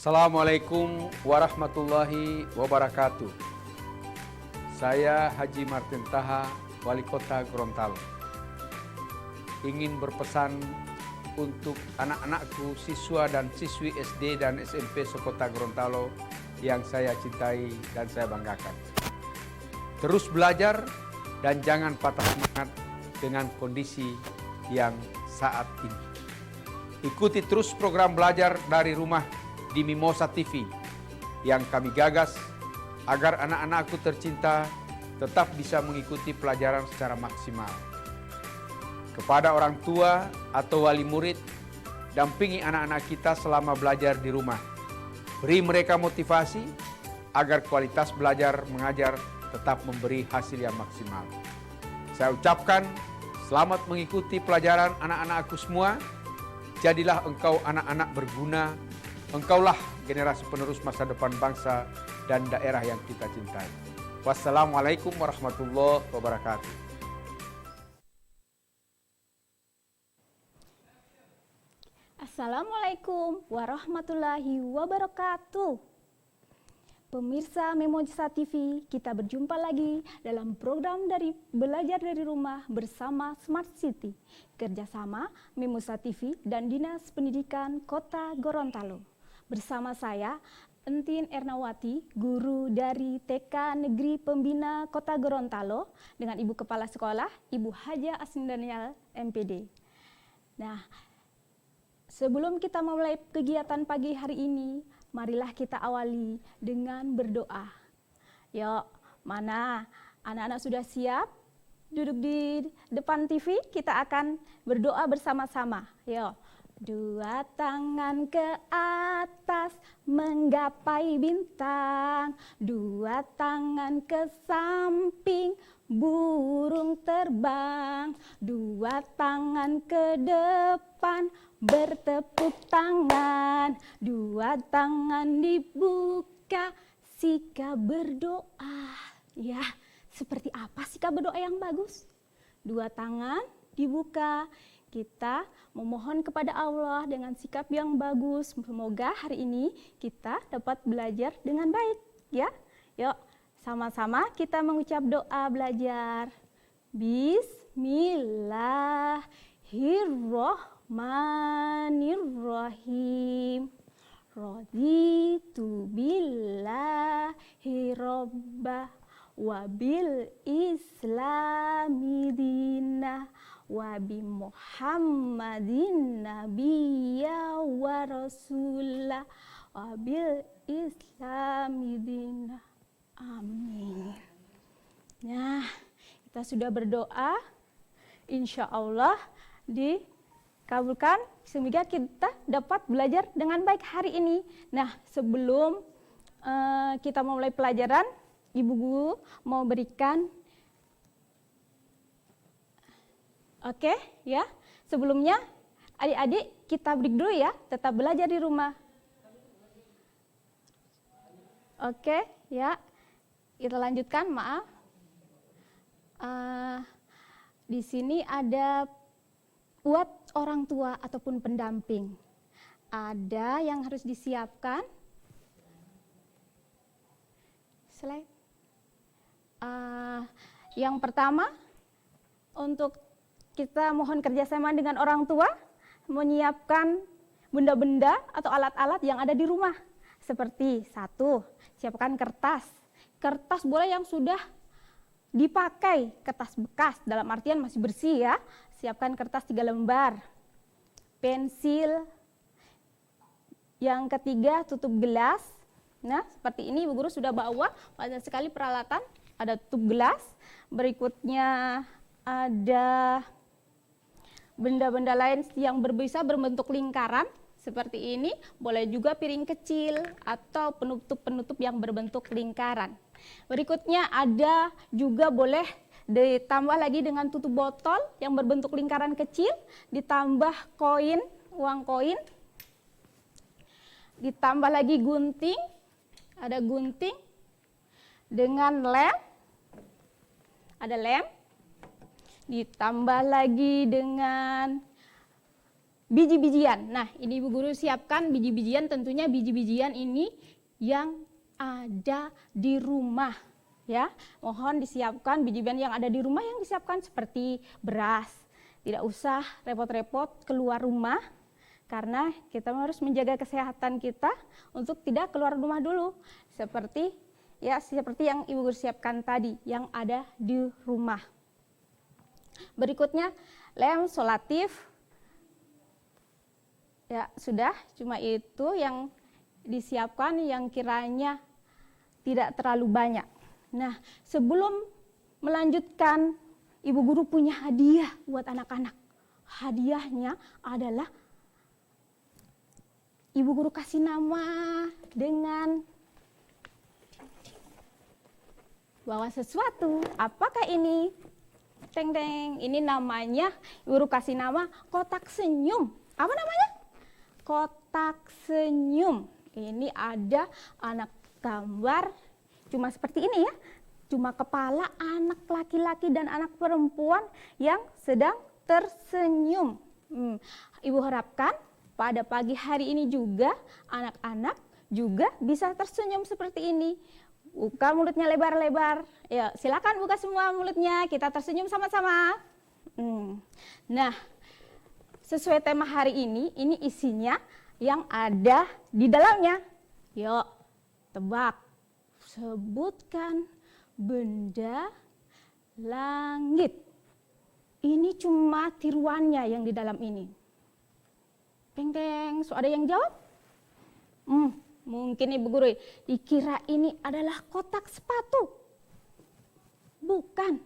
Assalamualaikum warahmatullahi wabarakatuh. Saya Haji Martin Taha, Wali Kota Gorontalo. Ingin berpesan untuk anak-anakku, siswa dan siswi SD dan SMP sekota Gorontalo yang saya cintai dan saya banggakan. Terus belajar dan jangan patah semangat dengan kondisi yang saat ini. Ikuti terus program belajar dari rumah di Mimosa TV yang kami gagas agar anak-anakku tercinta tetap bisa mengikuti pelajaran secara maksimal. Kepada orang tua atau wali murid, dampingi anak-anak kita selama belajar di rumah. Beri mereka motivasi agar kualitas belajar mengajar tetap memberi hasil yang maksimal. Saya ucapkan selamat mengikuti pelajaran anak-anakku semua. Jadilah engkau anak-anak berguna. Engkaulah generasi penerus masa depan bangsa dan daerah yang kita cintai. Wassalamualaikum warahmatullahi wabarakatuh. Assalamualaikum warahmatullahi wabarakatuh. Pemirsa Mimosa TV, kita berjumpa lagi dalam program dari Belajar dari Rumah bersama Smart City, kerjasama Mimosa TV dan Dinas Pendidikan Kota Gorontalo. Bersama saya, Entin Ernawati, guru dari TK Negeri Pembina Kota Gorontalo, dengan Ibu Kepala Sekolah, Ibu Haja Asni Daniel, MPD. Nah, sebelum kita memulai kegiatan pagi hari ini, marilah kita awali dengan berdoa. Yuk, mana anak-anak sudah siap? Duduk di depan TV, kita akan berdoa bersama-sama. Yuk. Dua tangan ke atas menggapai bintang, dua tangan ke samping burung terbang, dua tangan ke depan bertepuk tangan, dua tangan dibuka sikap berdoa. Ya, seperti apa sikap berdoa yang bagus? Dua tangan dibuka. Kita memohon kepada Allah dengan sikap yang bagus. Semoga hari ini kita dapat belajar dengan baik, ya. Yuk, sama-sama kita mengucap doa belajar. Bismillahirrahmanirrahim. Raditu billahi rabbah wa bil islami dinah wa bi Muhammadin nabiyya wa rasulah wa bil islami dinah. Amin. Nah, kita sudah berdoa, insya Allah dikabulkan. Semoga kita dapat belajar dengan baik hari ini. Nah, sebelum kita memulai pelajaran, Ibu Guru mau berikan oke, ya. Sebelumnya, adik-adik kita break dulu ya, tetap belajar di rumah. Oke, ya. Kita lanjutkan, maaf. Di sini ada buat orang tua ataupun pendamping. Ada yang harus disiapkan. Slide. Yang pertama, untuk kita mohon kerjasama dengan orang tua, menyiapkan benda-benda atau alat-alat yang ada di rumah. Seperti satu, siapkan kertas. Kertas boleh yang sudah dipakai, kertas bekas, dalam artian masih bersih ya. Siapkan kertas 3 lembar. Pensil. Yang ketiga, tutup gelas. Nah, seperti ini Ibu Guru sudah bawa banyak sekali peralatan. Ada tutup gelas. Berikutnya ada benda-benda lain yang bisa berbentuk lingkaran seperti ini. Boleh juga piring kecil atau penutup-penutup yang berbentuk lingkaran. Berikutnya ada juga boleh ditambah lagi dengan tutup botol yang berbentuk lingkaran kecil, ditambah koin, uang koin, ditambah lagi gunting, ada gunting dengan lem, ada lem, ditambah lagi dengan biji-bijian. Nah, ini Ibu Guru siapkan biji-bijian, tentunya biji-bijian ini yang ada di rumah. Ya, mohon disiapkan biji-bijian yang ada di rumah, yang disiapkan seperti beras. Tidak usah repot-repot keluar rumah, karena kita harus menjaga kesehatan kita untuk tidak keluar rumah dulu. Seperti yang Ibu Guru siapkan tadi, yang ada di rumah. Berikutnya, lem solatif. Ya, sudah, cuma itu yang disiapkan yang kiranya tidak terlalu banyak. Nah, sebelum melanjutkan, Ibu Guru punya hadiah buat anak-anak. Hadiahnya adalah Ibu Guru kasih nama dengan bawa sesuatu. Apakah ini? Teng teng. Ini namanya, Ibu Guru kasih nama kotak senyum. Apa namanya? Kotak senyum. Ini ada anak gambar cuma seperti ini ya. Cuma kepala anak laki-laki dan anak perempuan yang sedang tersenyum. Ibu harapkan pada pagi hari ini juga anak-anak juga bisa tersenyum seperti ini. Buka mulutnya lebar-lebar. Ya, silakan buka semua mulutnya. Kita tersenyum sama-sama. Nah, sesuai tema hari ini isinya yang ada di dalamnya. Yuk, tebak. Sebutkan benda langit. Ini cuma tiruannya yang di dalam ini. Teng-teng, so ada yang jawab? Mungkin Ibu Guru dikira ini adalah kotak sepatu. Bukan.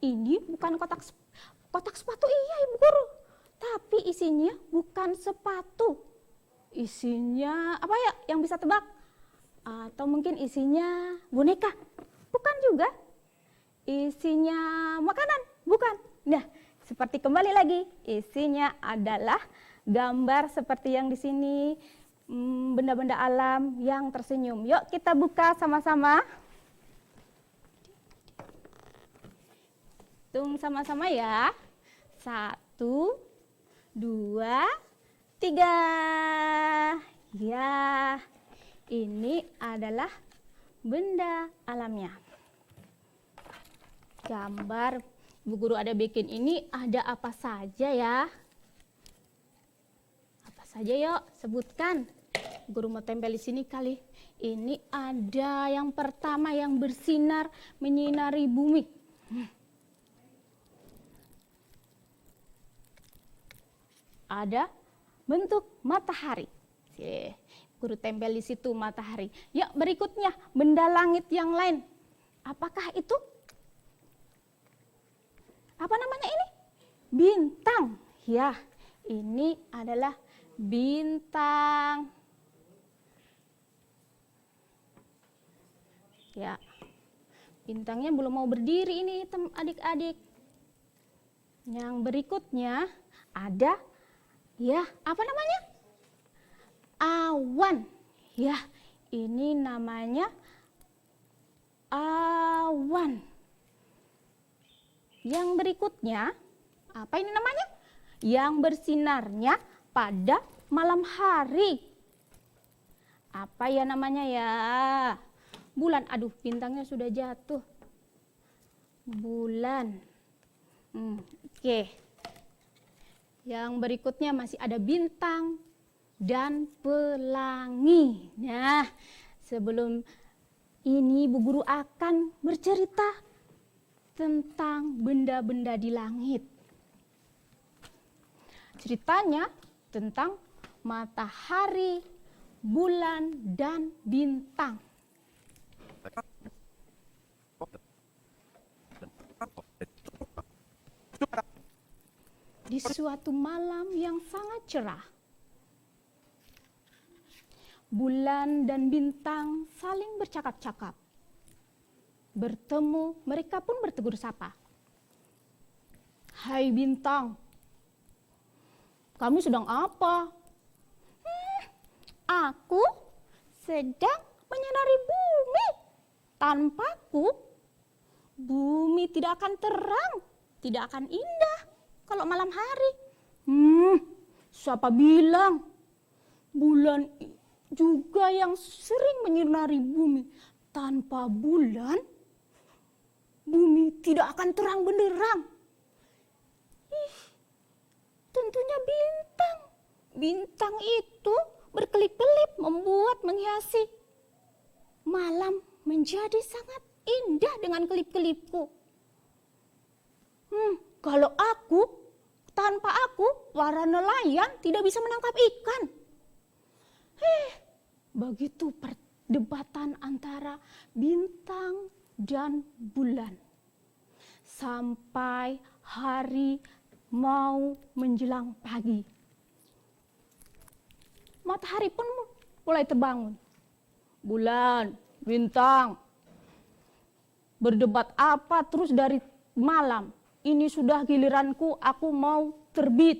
Ini bukan kotak sepatu, iya Ibu Guru. Tapi isinya bukan sepatu. Isinya apa ya yang bisa tebak? Atau mungkin isinya boneka? Bukan juga. Isinya makanan? Bukan. Nah, seperti kembali lagi, isinya adalah gambar seperti yang di sini, benda-benda alam yang tersenyum. Yuk kita buka sama-sama. Hitung sama-sama ya. 1, 2, 3. Ya, ini adalah benda alamnya. Gambar Ibu Guru ada bikin ini ada apa saja ya? Apa saja yuk sebutkan. Guru mau tempel di sini kali. Ini ada yang pertama yang bersinar menyinari bumi. Ada bentuk matahari. Guru tempel di situ matahari. Yuk berikutnya benda langit yang lain. Apakah itu? Apa namanya ini? Bintang. Ya, ini adalah bintang. Ya, bintangnya belum mau berdiri ini adik-adik. Yang berikutnya ada, ya, apa namanya? Awan. Ya, ini namanya awan. Yang berikutnya, apa ini namanya? Yang bersinarnya pada malam hari. Apa ya namanya ya? Bulan. Aduh, bintangnya sudah jatuh. Bulan. Oke. Yang berikutnya masih ada bintang dan pelangi. Nah, sebelum ini Bu Guru akan bercerita tentang benda-benda di langit. Ceritanya tentang matahari, bulan, dan bintang. Di suatu malam yang sangat cerah, bulan dan bintang saling bercakap-cakap. Bertemu, mereka pun bertegur sapa. Hai bintang, kamu sedang apa? Aku sedang menyinari bumi. Tanpaku, bumi tidak akan terang, tidak akan indah kalau malam hari. Siapa bilang bulan juga yang sering menyinari bumi? Tanpa bulan, bumi tidak akan terang benderang. Tentunya bintang. Bintang itu berkelip-kelip membuat menghiasi malam menjadi sangat indah dengan kelip-kelipku. Kalau tanpa aku, para nelayan tidak bisa menangkap ikan. Begitu perdebatan antara bintang dan bulan. Sampai hari mau menjelang pagi. Matahari pun mulai terbangun. Bulan, bintang, berdebat apa terus dari malam. Ini sudah giliranku, aku mau terbit.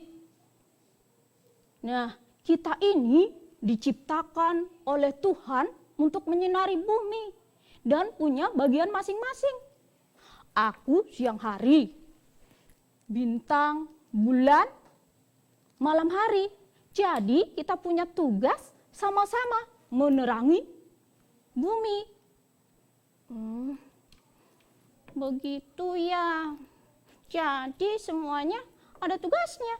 Nah, kita ini diciptakan oleh Tuhan untuk menyinari bumi dan punya bagian masing-masing. Aku siang hari, bintang, bulan, malam hari. Jadi kita punya tugas sama-sama menerangi bumi. Begitu ya. Jadi semuanya ada tugasnya.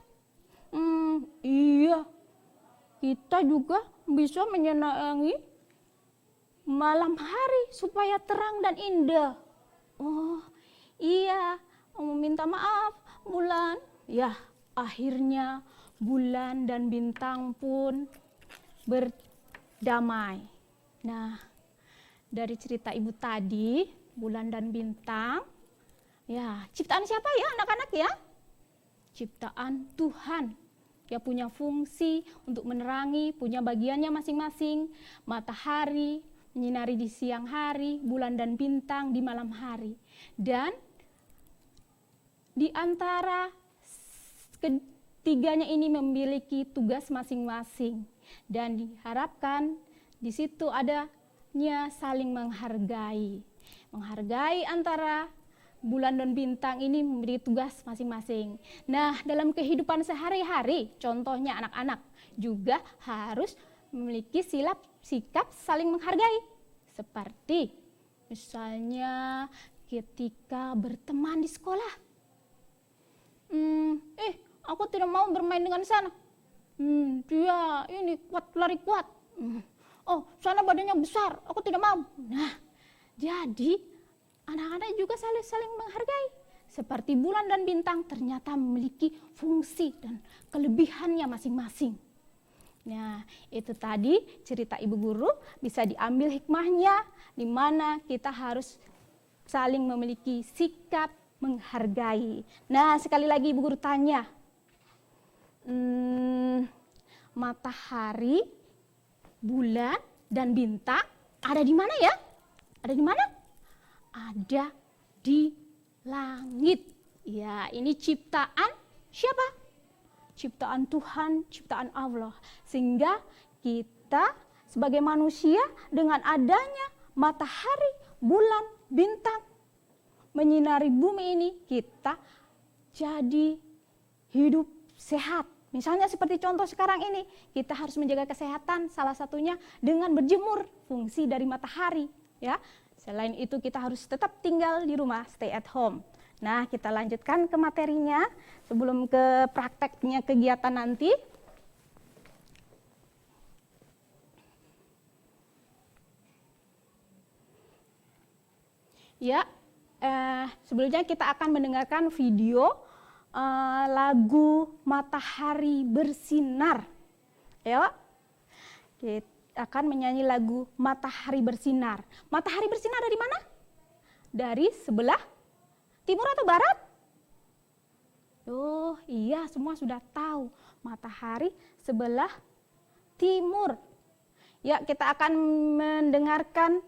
Iya, kita juga bisa menyenangi malam hari supaya terang dan indah. Oh iya, minta maaf bulan. Ya, akhirnya bulan dan bintang pun berdamai. Nah, dari cerita ibu tadi, bulan dan bintang, ya, ciptaan siapa ya anak-anak ya? Ciptaan Tuhan. Dia punya fungsi untuk menerangi, punya bagiannya masing-masing. Matahari menyinari di siang hari, bulan dan bintang di malam hari. Dan di antara ketiganya ini memiliki tugas masing-masing. Dan diharapkan di situ adanya saling menghargai. Menghargai antara bulan dan bintang ini memberi tugas masing-masing. Nah, dalam kehidupan sehari-hari, contohnya anak-anak juga harus memiliki sikap saling menghargai. Seperti misalnya ketika berteman di sekolah. Aku tidak mau bermain dengan sana. Dia ini kuat, lari kuat. Oh, sana badannya besar, aku tidak mau. Nah, jadi anak-anak juga saling menghargai. Seperti bulan dan bintang ternyata memiliki fungsi dan kelebihannya masing-masing. Nah, itu tadi cerita ibu guru, bisa diambil hikmahnya di mana kita harus saling memiliki sikap menghargai. Nah, sekali lagi ibu guru tanya, matahari, bulan, dan bintang ada di mana ya? Ada di mana? Ada di langit. Ya, ini ciptaan siapa? Ciptaan Tuhan, ciptaan Allah. Sehingga kita sebagai manusia dengan adanya matahari, bulan, bintang menyinari bumi ini, kita jadi hidup sehat. Misalnya seperti contoh sekarang ini, kita harus menjaga kesehatan, salah satunya dengan berjemur, fungsi dari matahari. Ya, selain itu kita harus tetap tinggal di rumah, stay at home. Nah, kita lanjutkan ke materinya sebelum ke prakteknya kegiatan nanti. Ya, sebelumnya kita akan mendengarkan video lagu Matahari Bersinar. Ayo, kita akan menyanyi lagu Matahari Bersinar. Matahari bersinar dari mana? Dari sebelah timur atau barat? Oh iya, semua sudah tahu. Matahari sebelah timur. Ya, kita akan mendengarkan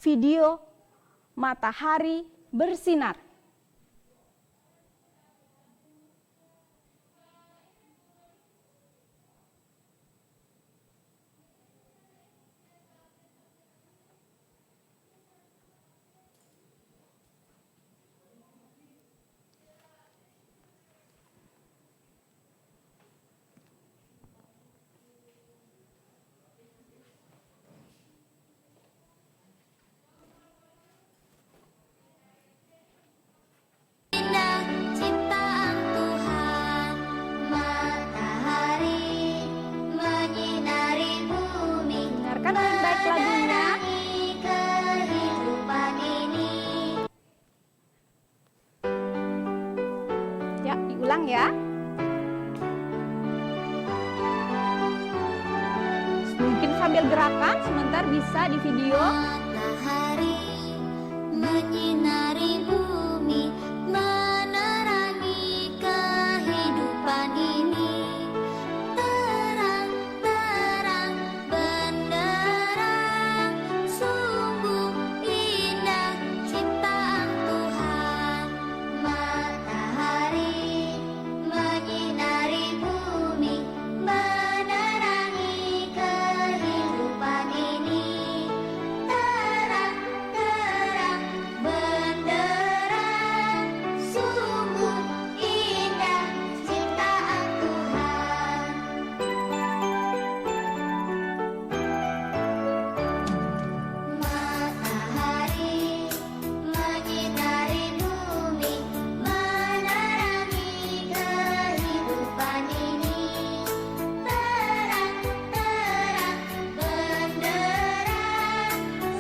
video Matahari Bersinar. diulang ya. Mungkin sambil gerakan, sebentar bisa di video. Matahari menyinari bumi, menerangi kehidupan ini. Terang-terang benderang, sungguh indah ciptaan Tuhan. Matahari menyinari bumi, menerangi kehidupan ini. Terang-terang benderang, sungguh indah ciptaan Tuhan. Matahari menyinari bumi, menerangi kehidupan ini. Terang-terang benderang,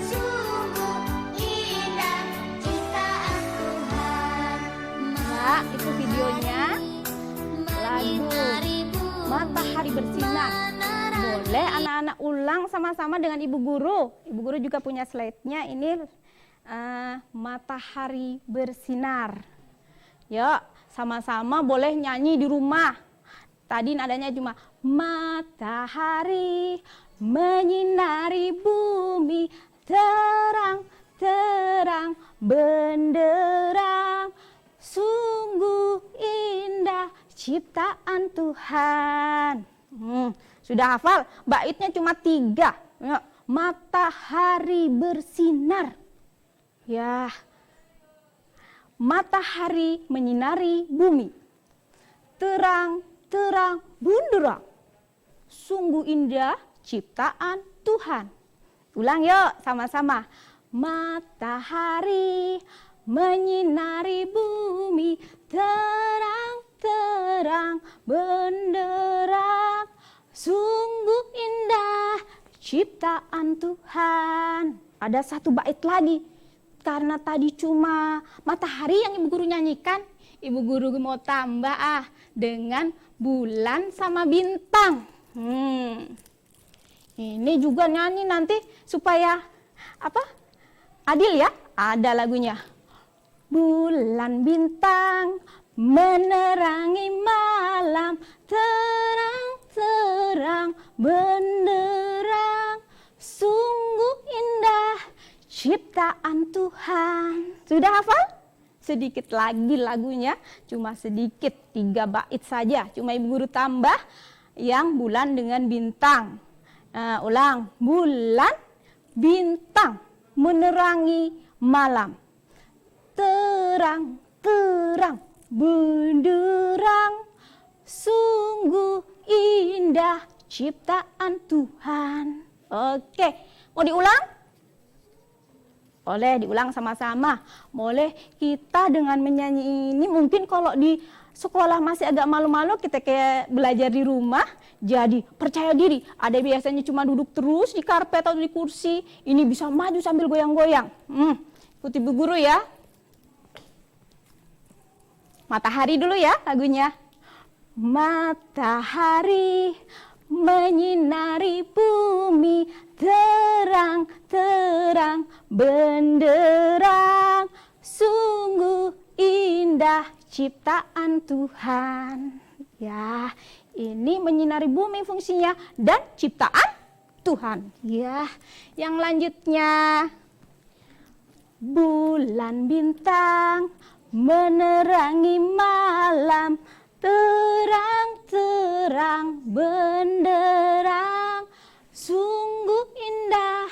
sungguh indah ciptaan Tuhan. Ya, itu videonya. Lagu Matahari Bersinar. Boleh anak-anak ulang sama-sama dengan Ibu Guru. Ibu Guru juga punya slide-nya. Ini Matahari Bersinar. Yuk, sama-sama boleh nyanyi di rumah. Tadi nadanya cuma matahari menyinari bumi, terang-terang benderang, sungguh indah ciptaan Tuhan. Sudah hafal? Baitnya cuma 3. Ya, matahari bersinar. Ya, matahari menyinari bumi, terang-terang benderang, sungguh indah ciptaan Tuhan. Ulang yuk sama-sama. Matahari menyinari bumi, terang-terang benderang, sungguh indah ciptaan Tuhan. Ada satu bait lagi. Karena tadi cuma matahari yang Ibu Guru nyanyikan, Ibu Guru mau tambah dengan bulan sama bintang. Ini juga nyanyi nanti supaya adil ya. Ada lagunya. Bulan bintang menerangi malam, terang-terang benderang, sungguh indah ciptaan Tuhan. Sudah hafal? Sedikit lagi lagunya, cuma sedikit, 3 bait saja. Cuma Ibu Guru tambah yang bulan dengan bintang. Ulang, bulan bintang menerangi malam, terang-terang benderang, sungguh indah ciptaan Tuhan. Oke, mau diulang? Boleh diulang sama-sama. Boleh kita dengan menyanyi ini, mungkin kalau di sekolah masih agak malu-malu, kita kayak belajar di rumah, jadi percaya diri. Ada biasanya cuma duduk terus di karpet atau di kursi, ini bisa maju sambil goyang-goyang. Ikuti Ibu Guru ya. Matahari dulu ya lagunya. Matahari menyinari bumi, terang-terang benderang, sungguh indah ciptaan Tuhan. Ya, ini menyinari bumi fungsinya dan ciptaan Tuhan. Ya, yang lanjutnya. Bulan bintang menerangi malam, terang-terang benderang, sungguh indah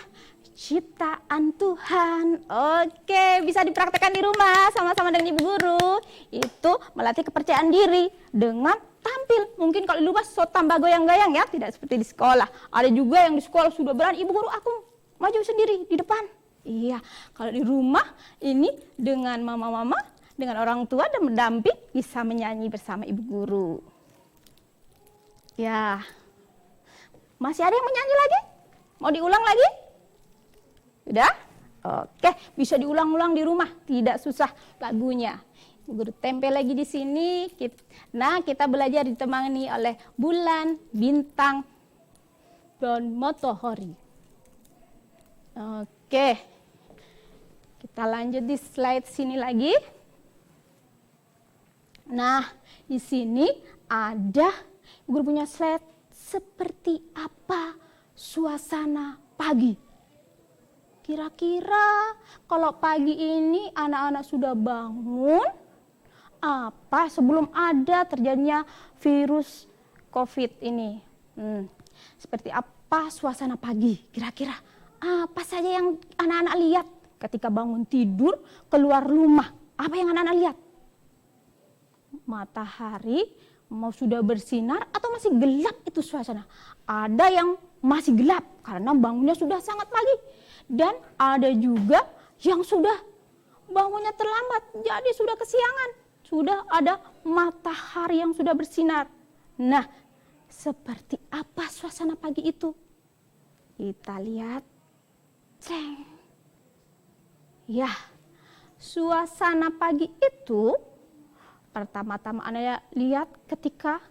ciptaan Tuhan. Oke, bisa dipraktekkan di rumah sama-sama dengan Ibu Guru. Itu melatih kepercayaan diri dengan tampil. Mungkin kalau di rumah so tambah goyang-goyang ya, tidak seperti di sekolah. Ada juga yang di sekolah sudah berani, Ibu Guru aku maju sendiri di depan. Iya, kalau di rumah ini dengan mama-mama, dengan orang tua dan mendamping bisa menyanyi bersama Ibu Guru. Ya, masih ada yang menyanyi lagi? Mau diulang lagi? Sudah? Oke, bisa diulang-ulang di rumah, tidak susah lagunya. Guru tempel lagi di sini. Nah, kita belajar ditemani oleh bulan, bintang, dan matahari. Oke. Kita lanjut di slide sini lagi. Nah, di sini ada guru punya slide seperti apa suasana pagi. Kira-kira kalau pagi ini anak-anak sudah bangun, apa sebelum ada terjadinya virus COVID ini? Seperti apa suasana pagi? Kira-kira apa saja yang anak-anak lihat ketika bangun tidur keluar rumah? Apa yang anak-anak lihat? Matahari mau sudah bersinar atau masih gelap itu suasana? Ada yang masih gelap karena bangunnya sudah sangat pagi. Dan ada juga yang sudah bangunnya terlambat, jadi sudah kesiangan. Sudah ada matahari yang sudah bersinar. Nah, seperti apa suasana pagi itu? Kita lihat. Ceng. Ya, suasana pagi itu pertama-tama Anda lihat ketika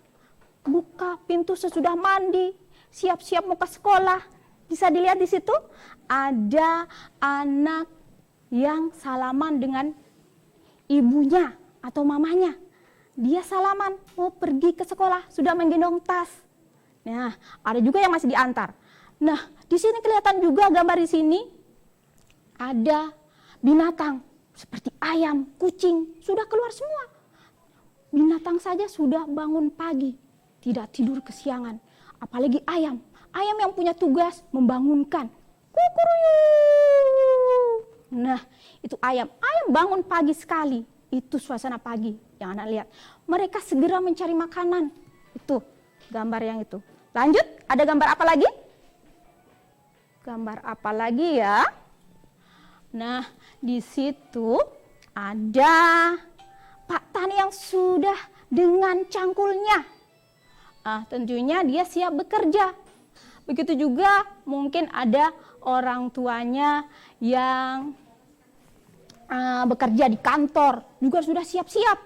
buka pintu sesudah mandi, siap-siap mau ke sekolah. Bisa dilihat di situ ada anak yang salaman dengan ibunya atau mamanya. Dia salaman mau pergi ke sekolah, sudah menggendong tas. Nah, ada juga yang masih diantar. Nah, di sini kelihatan juga gambar di sini ada binatang seperti ayam, kucing, sudah keluar semua. Binatang saja sudah bangun pagi, tidak tidur kesiangan. Apalagi ayam. Ayam yang punya tugas membangunkan. Kukuruyu. Nah, itu ayam. Ayam bangun pagi sekali. Itu suasana pagi yang Anak lihat. Mereka segera mencari makanan. Itu gambar yang itu. Lanjut, ada gambar apa lagi? Gambar apa lagi ya? Nah, di situ ada Pak Tani yang sudah dengan cangkulnya. Tentunya dia siap bekerja. Begitu juga mungkin ada orang tuanya yang bekerja di kantor, juga sudah siap-siap.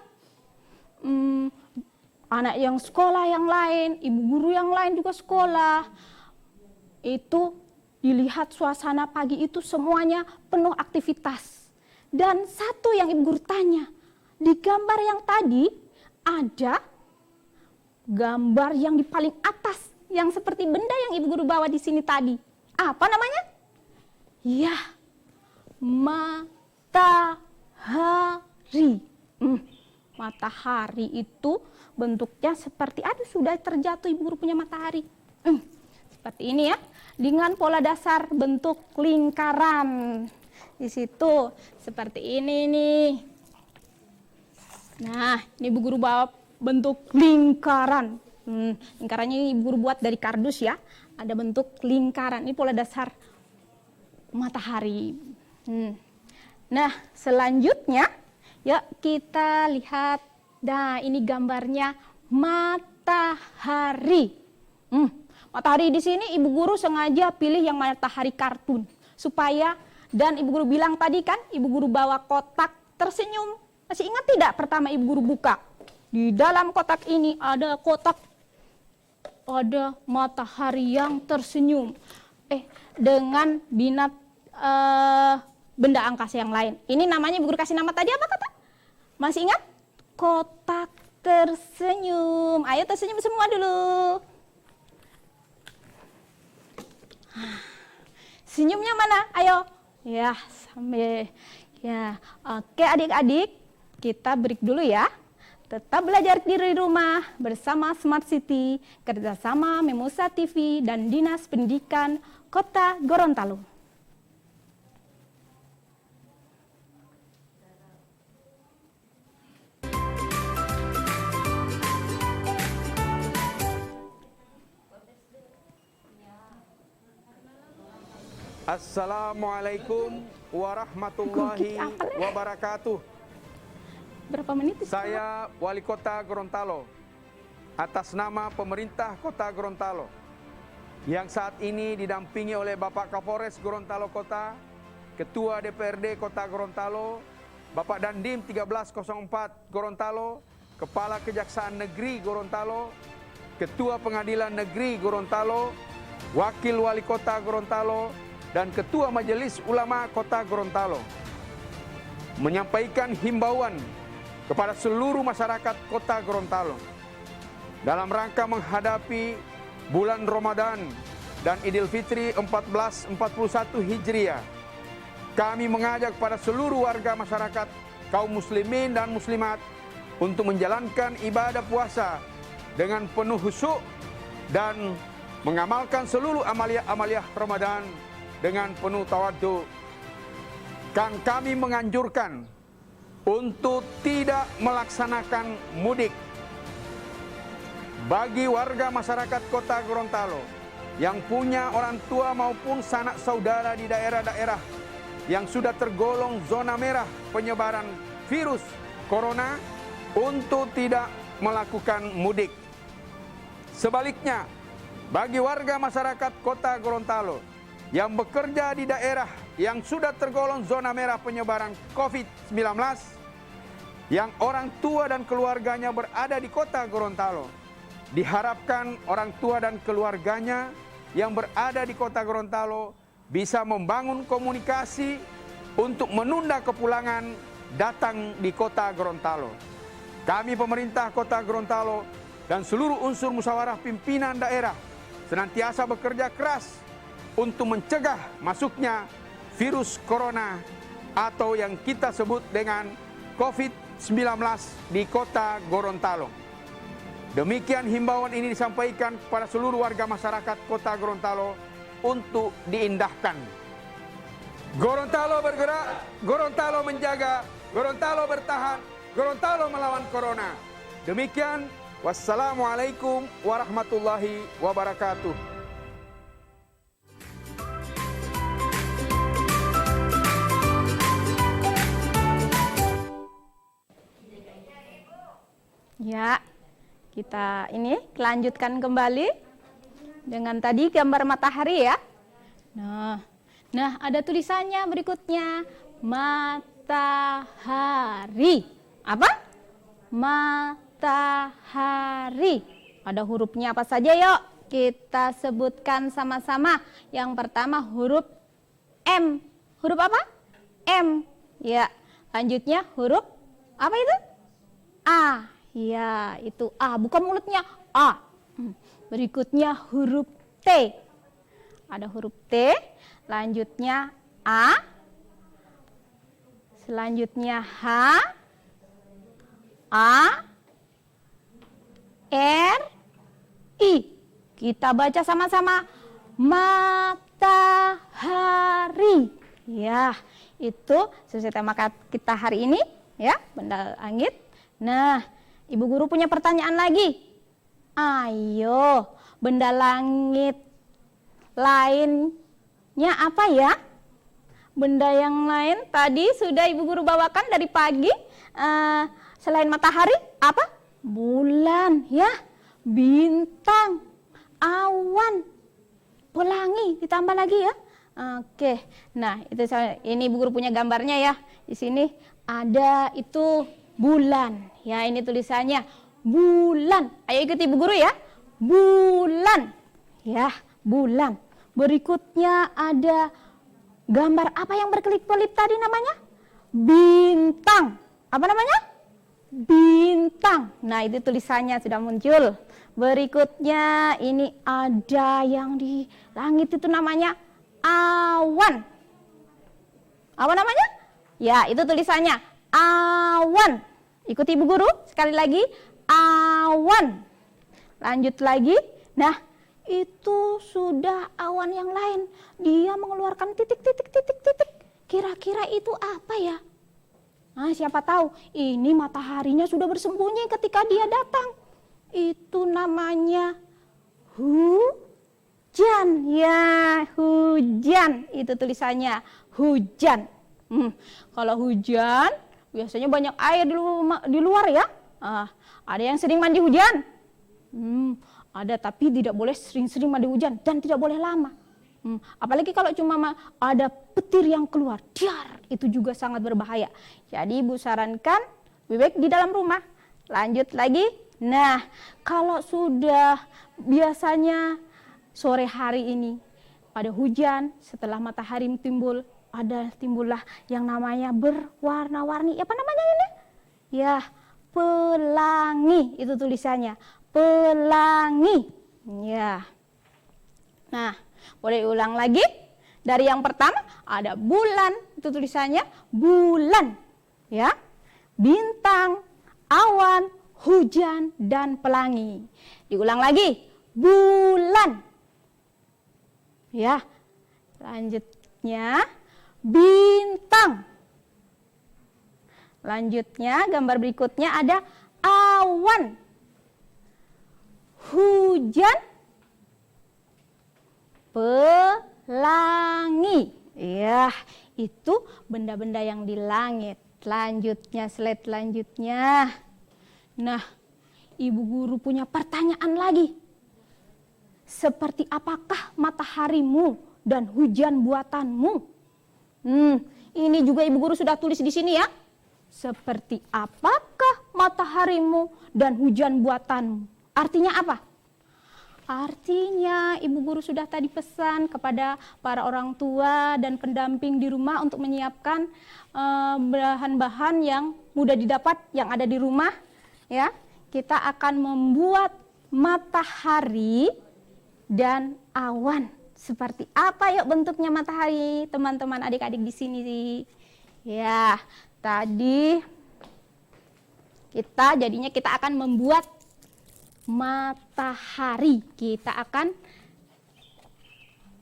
Anak yang sekolah yang lain, ibu guru yang lain juga sekolah. Itu dilihat suasana pagi itu semuanya penuh aktivitas. Dan satu yang ibu guru tanya, di gambar yang tadi ada gambar yang di paling atas, yang seperti benda yang ibu guru bawa di sini tadi. Apa namanya? Ya, matahari. Matahari itu bentuknya seperti, aduh sudah terjatuh ibu guru punya matahari. Seperti ini ya, dengan pola dasar bentuk lingkaran. Di situ seperti ini nih. Nah, ini ibu guru bawa bentuk lingkaran. Lingkarannya ibu guru buat dari kardus ya. Ada bentuk lingkaran. Ini pola dasar matahari. Nah, selanjutnya yuk kita lihat. Nah, ini gambarnya matahari. Matahari di sini ibu guru sengaja pilih yang matahari kartun supaya, dan ibu guru bilang tadi kan ibu guru bawa kotak tersenyum. Masih ingat tidak pertama ibu guru buka? Di dalam kotak ini ada kotak, ada matahari yang tersenyum. Dengan benda angkasa yang lain. Ini namanya ibu guru kasih nama tadi apa kata? Masih ingat? Kotak tersenyum. Ayo tersenyum semua dulu. Senyumnya mana? Ayo. Ya, sambil. Ya, oke adik-adik, kita break dulu ya. Tetap belajar di rumah bersama Smart City, kerjasama Memosa TV dan Dinas Pendidikan Kota Gorontalo. Assalamualaikum warahmatullahi wabarakatuh. Berapa menit? Saya Wali Kota Gorontalo, atas nama pemerintah Kota Gorontalo, yang saat ini didampingi oleh Bapak Kapolres Gorontalo Kota, Ketua DPRD Kota Gorontalo, Bapak Dandim 1304 Gorontalo, Kepala Kejaksaan Negeri Gorontalo, Ketua Pengadilan Negeri Gorontalo, Wakil Wali Kota Gorontalo, dan Ketua Majelis Ulama Kota Gorontalo menyampaikan himbauan kepada seluruh masyarakat Kota Gorontalo dalam rangka menghadapi bulan Ramadan dan Idul Fitri 1441 Hijriah. Kami mengajak pada seluruh warga masyarakat, kaum muslimin dan muslimat untuk menjalankan ibadah puasa dengan penuh khusyuk dan mengamalkan seluruh amaliah-amaliah Ramadan dengan penuh tawadhu. Kami menganjurkan untuk tidak melaksanakan mudik. Bagi warga masyarakat Kota Gorontalo yang punya orang tua maupun sanak saudara di daerah-daerah yang sudah tergolong zona merah penyebaran virus corona untuk tidak melakukan mudik. Sebaliknya, bagi warga masyarakat Kota Gorontalo yang bekerja di daerah yang sudah tergolong zona merah penyebaran COVID-19, yang orang tua dan keluarganya berada di Kota Gorontalo, diharapkan orang tua dan keluarganya yang berada di Kota Gorontalo bisa membangun komunikasi untuk menunda kepulangan datang di Kota Gorontalo. Kami pemerintah Kota Gorontalo dan seluruh unsur musyawarah pimpinan daerah senantiasa bekerja keras untuk mencegah masuknya virus corona atau yang kita sebut dengan COVID-19 di Kota Gorontalo. Demikian himbauan ini disampaikan kepada seluruh warga masyarakat Kota Gorontalo untuk diindahkan. Gorontalo bergerak, Gorontalo menjaga, Gorontalo bertahan, Gorontalo melawan corona. Demikian, wassalamualaikum warahmatullahi wabarakatuh. Ya, kita ini lanjutkan kembali dengan tadi gambar matahari ya. Nah, ada tulisannya berikutnya, matahari. Apa? Matahari. Ada hurufnya apa saja yuk? Kita sebutkan sama-sama. Yang pertama huruf M. Huruf apa? M. Ya. Lanjutnya huruf apa itu? A. Ya, itu A, bukan mulutnya A. Berikutnya huruf T. Ada huruf T, lanjutnya A. Selanjutnya H, A, R, I. Kita baca sama-sama, matahari. Ya, itu sesuai tema kita hari ini ya, benda langit. Nah, Ibu guru punya pertanyaan lagi. Ayo, benda langit lainnya apa ya? Benda yang lain tadi sudah ibu guru bawakan dari pagi. Selain matahari, apa? Bulan, ya, bintang, awan, pelangi, ditambah lagi ya. Oke, nah itu ini ibu guru punya gambarnya ya. Di sini ada itu bulan. Ya, ini tulisannya bulan. Ayo ikuti ibu guru ya. Bulan. Ya, bulan. Berikutnya ada gambar apa yang berkelip-kelip tadi namanya? Bintang. Apa namanya? Bintang. Nah, itu tulisannya sudah muncul. Berikutnya ini ada yang di langit itu namanya awan. Apa namanya? Ya, itu tulisannya awan. Ikuti ibu guru sekali lagi, awan. Lanjut lagi. Nah, itu sudah awan yang lain. Dia mengeluarkan titik-titik. Kira-kira itu apa ya? Nah, siapa tahu ini mataharinya sudah bersembunyi ketika dia datang. Itu namanya hujan. Ya, hujan. Itu tulisannya hujan. Kalau hujan biasanya banyak air di luar ya. Ada yang sering mandi hujan. Ada, tapi tidak boleh sering-sering mandi hujan dan tidak boleh lama. Apalagi kalau cuma ada petir yang keluar, dar, itu juga sangat berbahaya. Jadi Ibu sarankan lebih baik di dalam rumah. Lanjut lagi. Nah, kalau sudah biasanya sore hari ini pada hujan, setelah matahari timbul, timbullah yang namanya berwarna-warni. Apa namanya ini? Ya, pelangi, itu tulisannya. Pelangi. Ya. Nah, boleh ulang lagi. Dari yang pertama ada bulan, itu tulisannya bulan. Ya. Bintang, awan, hujan, dan pelangi. Diulang lagi. Bulan. Ya. Lanjutnya bintang. Lanjutnya gambar berikutnya ada awan. Hujan, pelangi. Ya, itu benda-benda yang di langit. Selanjutnya, slide selanjutnya. Nah, Ibu Guru punya pertanyaan lagi. Seperti apakah mataharimu dan hujan buatanmu? Ini juga Ibu Guru sudah tulis di sini ya. Seperti apakah mataharimu dan hujan buatanmu? Artinya apa? Artinya Ibu Guru sudah tadi pesan kepada para orang tua dan pendamping di rumah untuk menyiapkan bahan-bahan yang mudah didapat yang ada di rumah. Ya, kita akan membuat matahari dan awan. Seperti apa yuk bentuknya matahari, teman-teman adik-adik di sini? Ya, tadi kita akan membuat matahari. Kita akan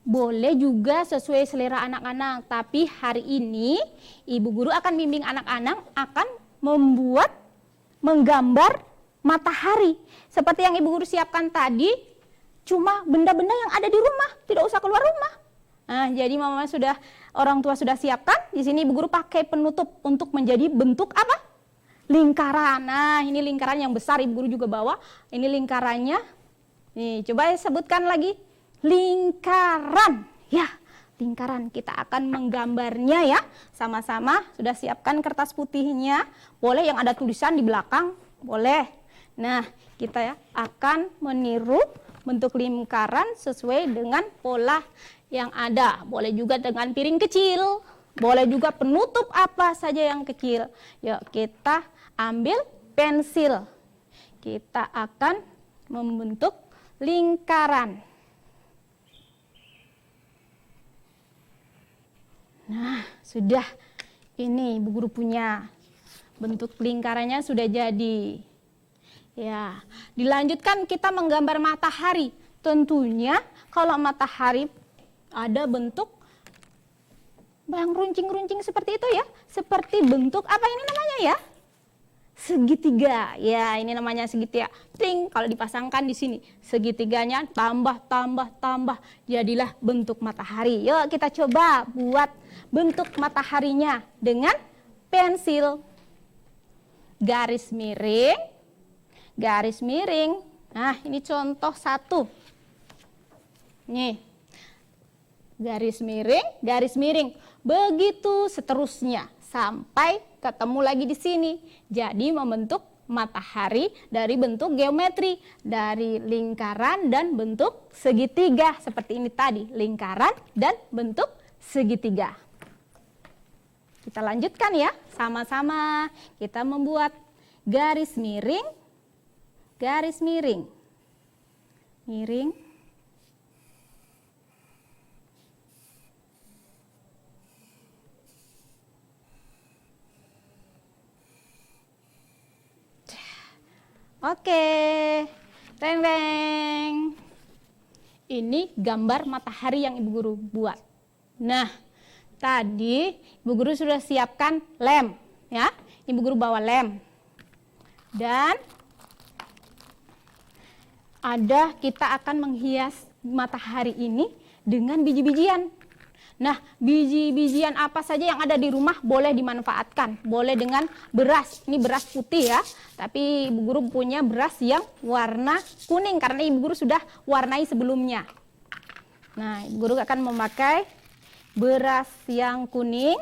boleh juga sesuai selera anak-anak, tapi hari ini Ibu Guru akan bimbing anak-anak akan menggambar matahari. Seperti yang Ibu Guru siapkan tadi, cuma benda-benda yang ada di rumah, tidak usah keluar rumah. Nah, jadi orang tua sudah siapkan. Di sini Ibu Guru pakai penutup untuk menjadi bentuk apa? Lingkaran. Nah, ini lingkaran yang besar, Ibu Guru juga bawa. Ini lingkarannya. Nih, coba sebutkan lagi. Lingkaran. Ya, lingkaran. Kita akan menggambarnya ya. Sama-sama sudah siapkan kertas putihnya. Boleh yang ada tulisan di belakang, boleh. Nah, kita ya akan meniru bentuk lingkaran sesuai dengan pola yang ada. Boleh juga dengan piring kecil. Boleh juga penutup apa saja yang kecil. Yuk, kita ambil pensil. Kita akan membentuk lingkaran. Nah, sudah. Ini Ibu Guru punya bentuk lingkarannya sudah jadi. Ya, dilanjutkan kita menggambar matahari. Tentunya kalau matahari ada bentuk yang runcing-runcing seperti itu ya. Seperti bentuk apa ini namanya ya? Segitiga. Ya, ini namanya segitiga. Ting, kalau dipasangkan di sini. Segitiganya tambah. Jadilah bentuk matahari. Yuk kita coba buat bentuk mataharinya dengan pensil. Garis miring. Nah, ini contoh satu. Nih. Garis miring. Begitu seterusnya sampai ketemu lagi di sini. Jadi membentuk matahari dari bentuk geometri, dari lingkaran dan bentuk segitiga seperti ini tadi, lingkaran dan bentuk segitiga. Kita lanjutkan ya, sama-sama kita membuat garis miring. Oke, teng. Ini gambar matahari yang Ibu Guru buat. Nah, tadi Ibu Guru sudah siapkan lem, ya. Ibu Guru bawa lem. Dan kita akan menghias matahari ini dengan biji-bijian. Nah, biji-bijian apa saja yang ada di rumah boleh dimanfaatkan. Boleh dengan beras. Ini beras putih ya. Tapi Ibu Guru punya beras yang warna kuning karena Ibu Guru sudah warnai sebelumnya. Nah, Ibu Guru akan memakai beras yang kuning.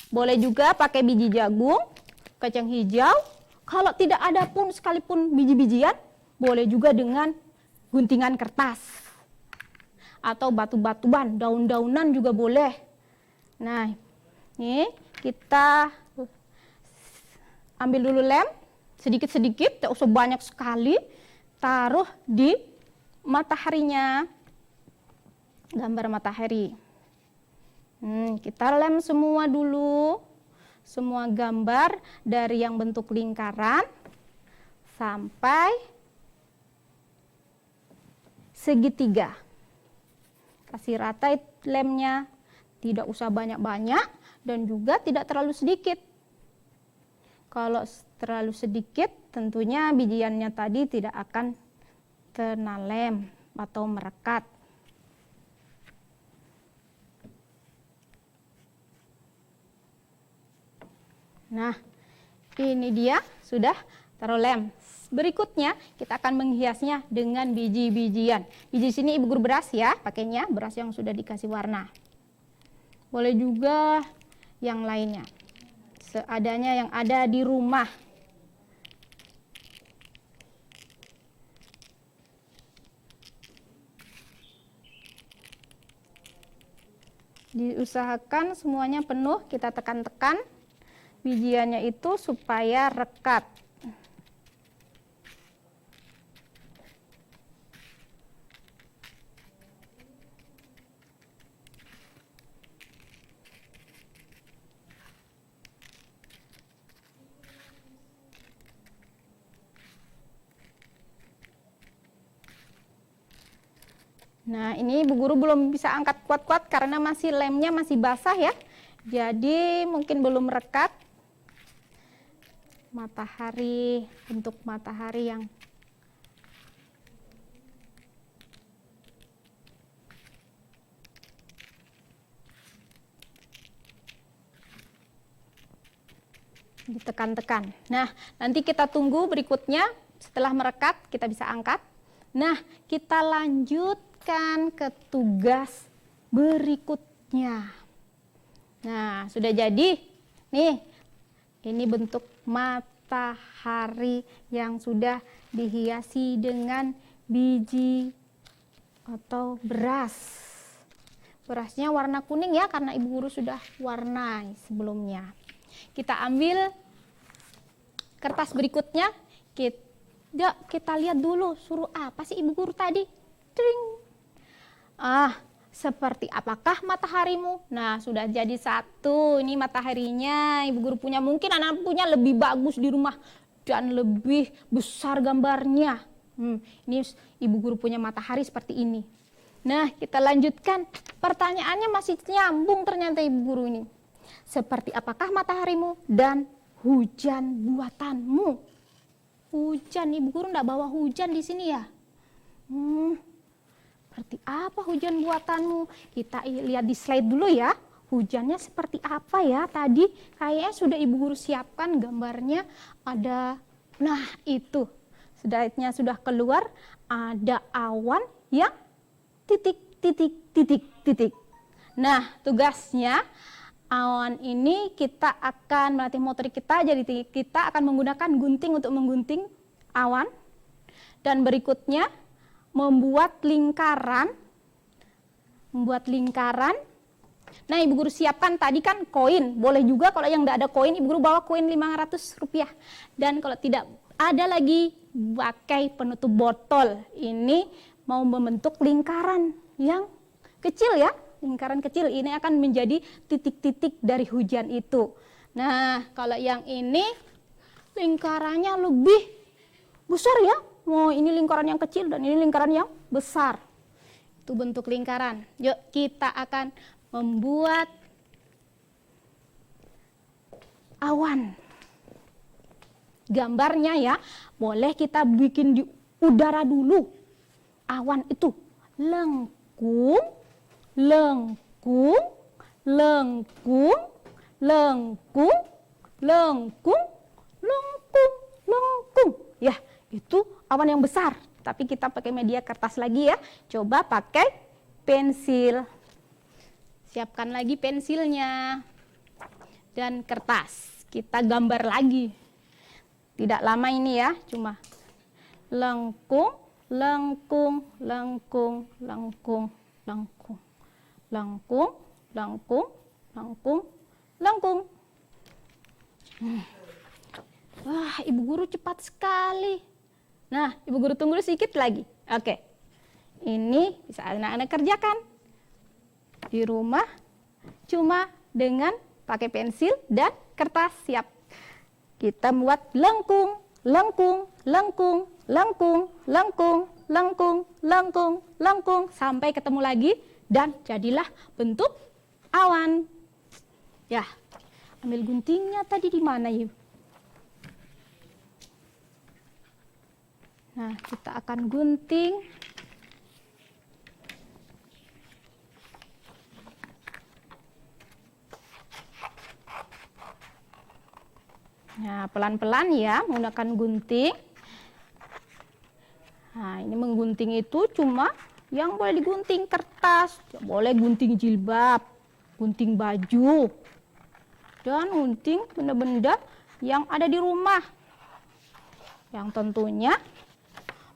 Boleh juga pakai biji jagung, kacang hijau. Kalau tidak ada pun sekalipun biji-bijian, boleh juga dengan guntingan kertas. Atau batu-batuan, daun-daunan juga boleh. Nah, ini kita ambil dulu lem, sedikit-sedikit, tidak usah banyak sekali. Taruh di mataharinya, gambar matahari. Kita lem semua dulu, semua gambar dari yang bentuk lingkaran sampai segitiga. Kasih rata lemnya, tidak usah banyak-banyak dan juga tidak terlalu sedikit. Kalau terlalu sedikit, tentunya bijiannya tadi tidak akan kena lem atau merekat. Nah, ini dia sudah taruh lem. Berikutnya kita akan menghiasnya dengan biji-bijian. Biji sini Ibu Guru beras ya, pakainya beras yang sudah dikasih warna. Boleh juga yang lainnya, seadanya yang ada di rumah. Diusahakan semuanya penuh, kita tekan-tekan bijiannya itu supaya rekat. Nah, ini Ibu Guru belum bisa angkat kuat-kuat karena masih lemnya masih basah ya. Jadi mungkin belum rekat. Matahari, bentuk matahari yang ditekan-tekan. Nah, nanti kita tunggu berikutnya setelah merekat kita bisa angkat. Nah, kita lanjutkan ke tugas berikutnya. Nah, sudah jadi. Nih, ini bentuk matahari yang sudah dihiasi dengan biji atau beras. Berasnya warna kuning ya, karena Ibu Guru sudah warnai sebelumnya. Kita ambil kertas berikutnya. Kita lihat dulu suruh apa sih Ibu Guru tadi. Tring. Seperti apakah mataharimu? Nah, sudah jadi satu. Ini mataharinya Ibu Guru punya. Mungkin anak punya lebih bagus di rumah dan lebih besar gambarnya. Ini Ibu Guru punya matahari seperti ini. Nah, kita lanjutkan. Pertanyaannya masih nyambung ternyata Ibu Guru ini. Seperti apakah mataharimu dan hujan buatanmu? Hujan, Ibu Guru enggak bawa hujan di sini ya? Seperti apa hujan buatanmu? Kita lihat di slide dulu ya. Hujannya seperti apa ya? Tadi kayaknya sudah Ibu Guru siapkan gambarnya. Ada, nah itu. Slide-nya sudah keluar. Ada awan yang titik. Nah, tugasnya awan ini kita akan melatih motorik kita. Jadi kita akan menggunakan gunting untuk menggunting awan. Dan berikutnya membuat lingkaran. Nah, Ibu Guru siapkan tadi kan koin. Boleh juga kalau yang tidak ada koin, Ibu Guru bawa koin Rp500. Dan kalau tidak ada lagi, pakai penutup botol. Ini mau membentuk lingkaran yang kecil ya. Lingkaran kecil ini akan menjadi titik-titik dari hujan itu. Nah, kalau yang ini lingkarannya lebih besar ya. Oh, ini lingkaran yang kecil dan ini lingkaran yang besar. Itu bentuk lingkaran. Yuk, kita akan membuat awan. Gambarnya ya, boleh kita bikin di udara dulu. Awan itu lengkung, lengkung, lengkung, lengkung, lengkung, lengkung, lengkung. Ya, itu awan yang besar. Tapi kita pakai media kertas lagi ya. Coba pakai pensil. Siapkan lagi pensilnya dan kertas. Kita gambar lagi. Tidak lama ini ya, cuma lengkung, lengkung, lengkung, lengkung, lengkung, lengkung, lengkung, lengkung, lengkung. Wah, Ibu Guru cepat sekali. Nah, Ibu Guru tunggu sedikit lagi. Oke. Ini bisa anak-anak kerjakan di rumah cuma dengan pakai pensil dan kertas. Siap. Kita buat lengkung, lengkung, lengkung, lengkung, lengkung, lengkung, lengkung, lengkung sampai ketemu lagi dan jadilah bentuk awan. Ya, ambil guntingnya tadi di mana, Ibu? Nah, kita akan gunting. Nah, pelan-pelan ya menggunakan gunting. Nah, ini menggunting itu cuma yang boleh digunting kertas, boleh gunting jilbab, gunting baju, dan gunting benda-benda yang ada di rumah. Yang tentunya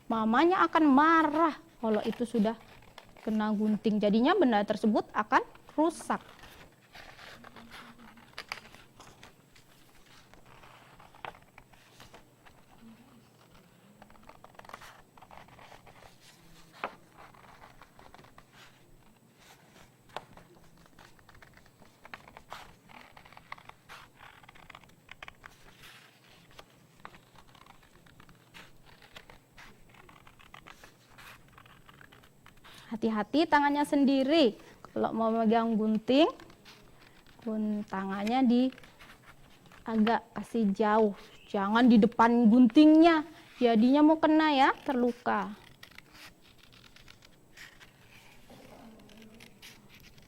mamanya akan marah kalau itu sudah kena gunting. Jadinya benda tersebut akan rusak. Hati-hati tangannya sendiri. Kalau mau megang gunting, tangannya agak kasih jauh. Jangan di depan guntingnya. Jadinya mau kena ya, terluka.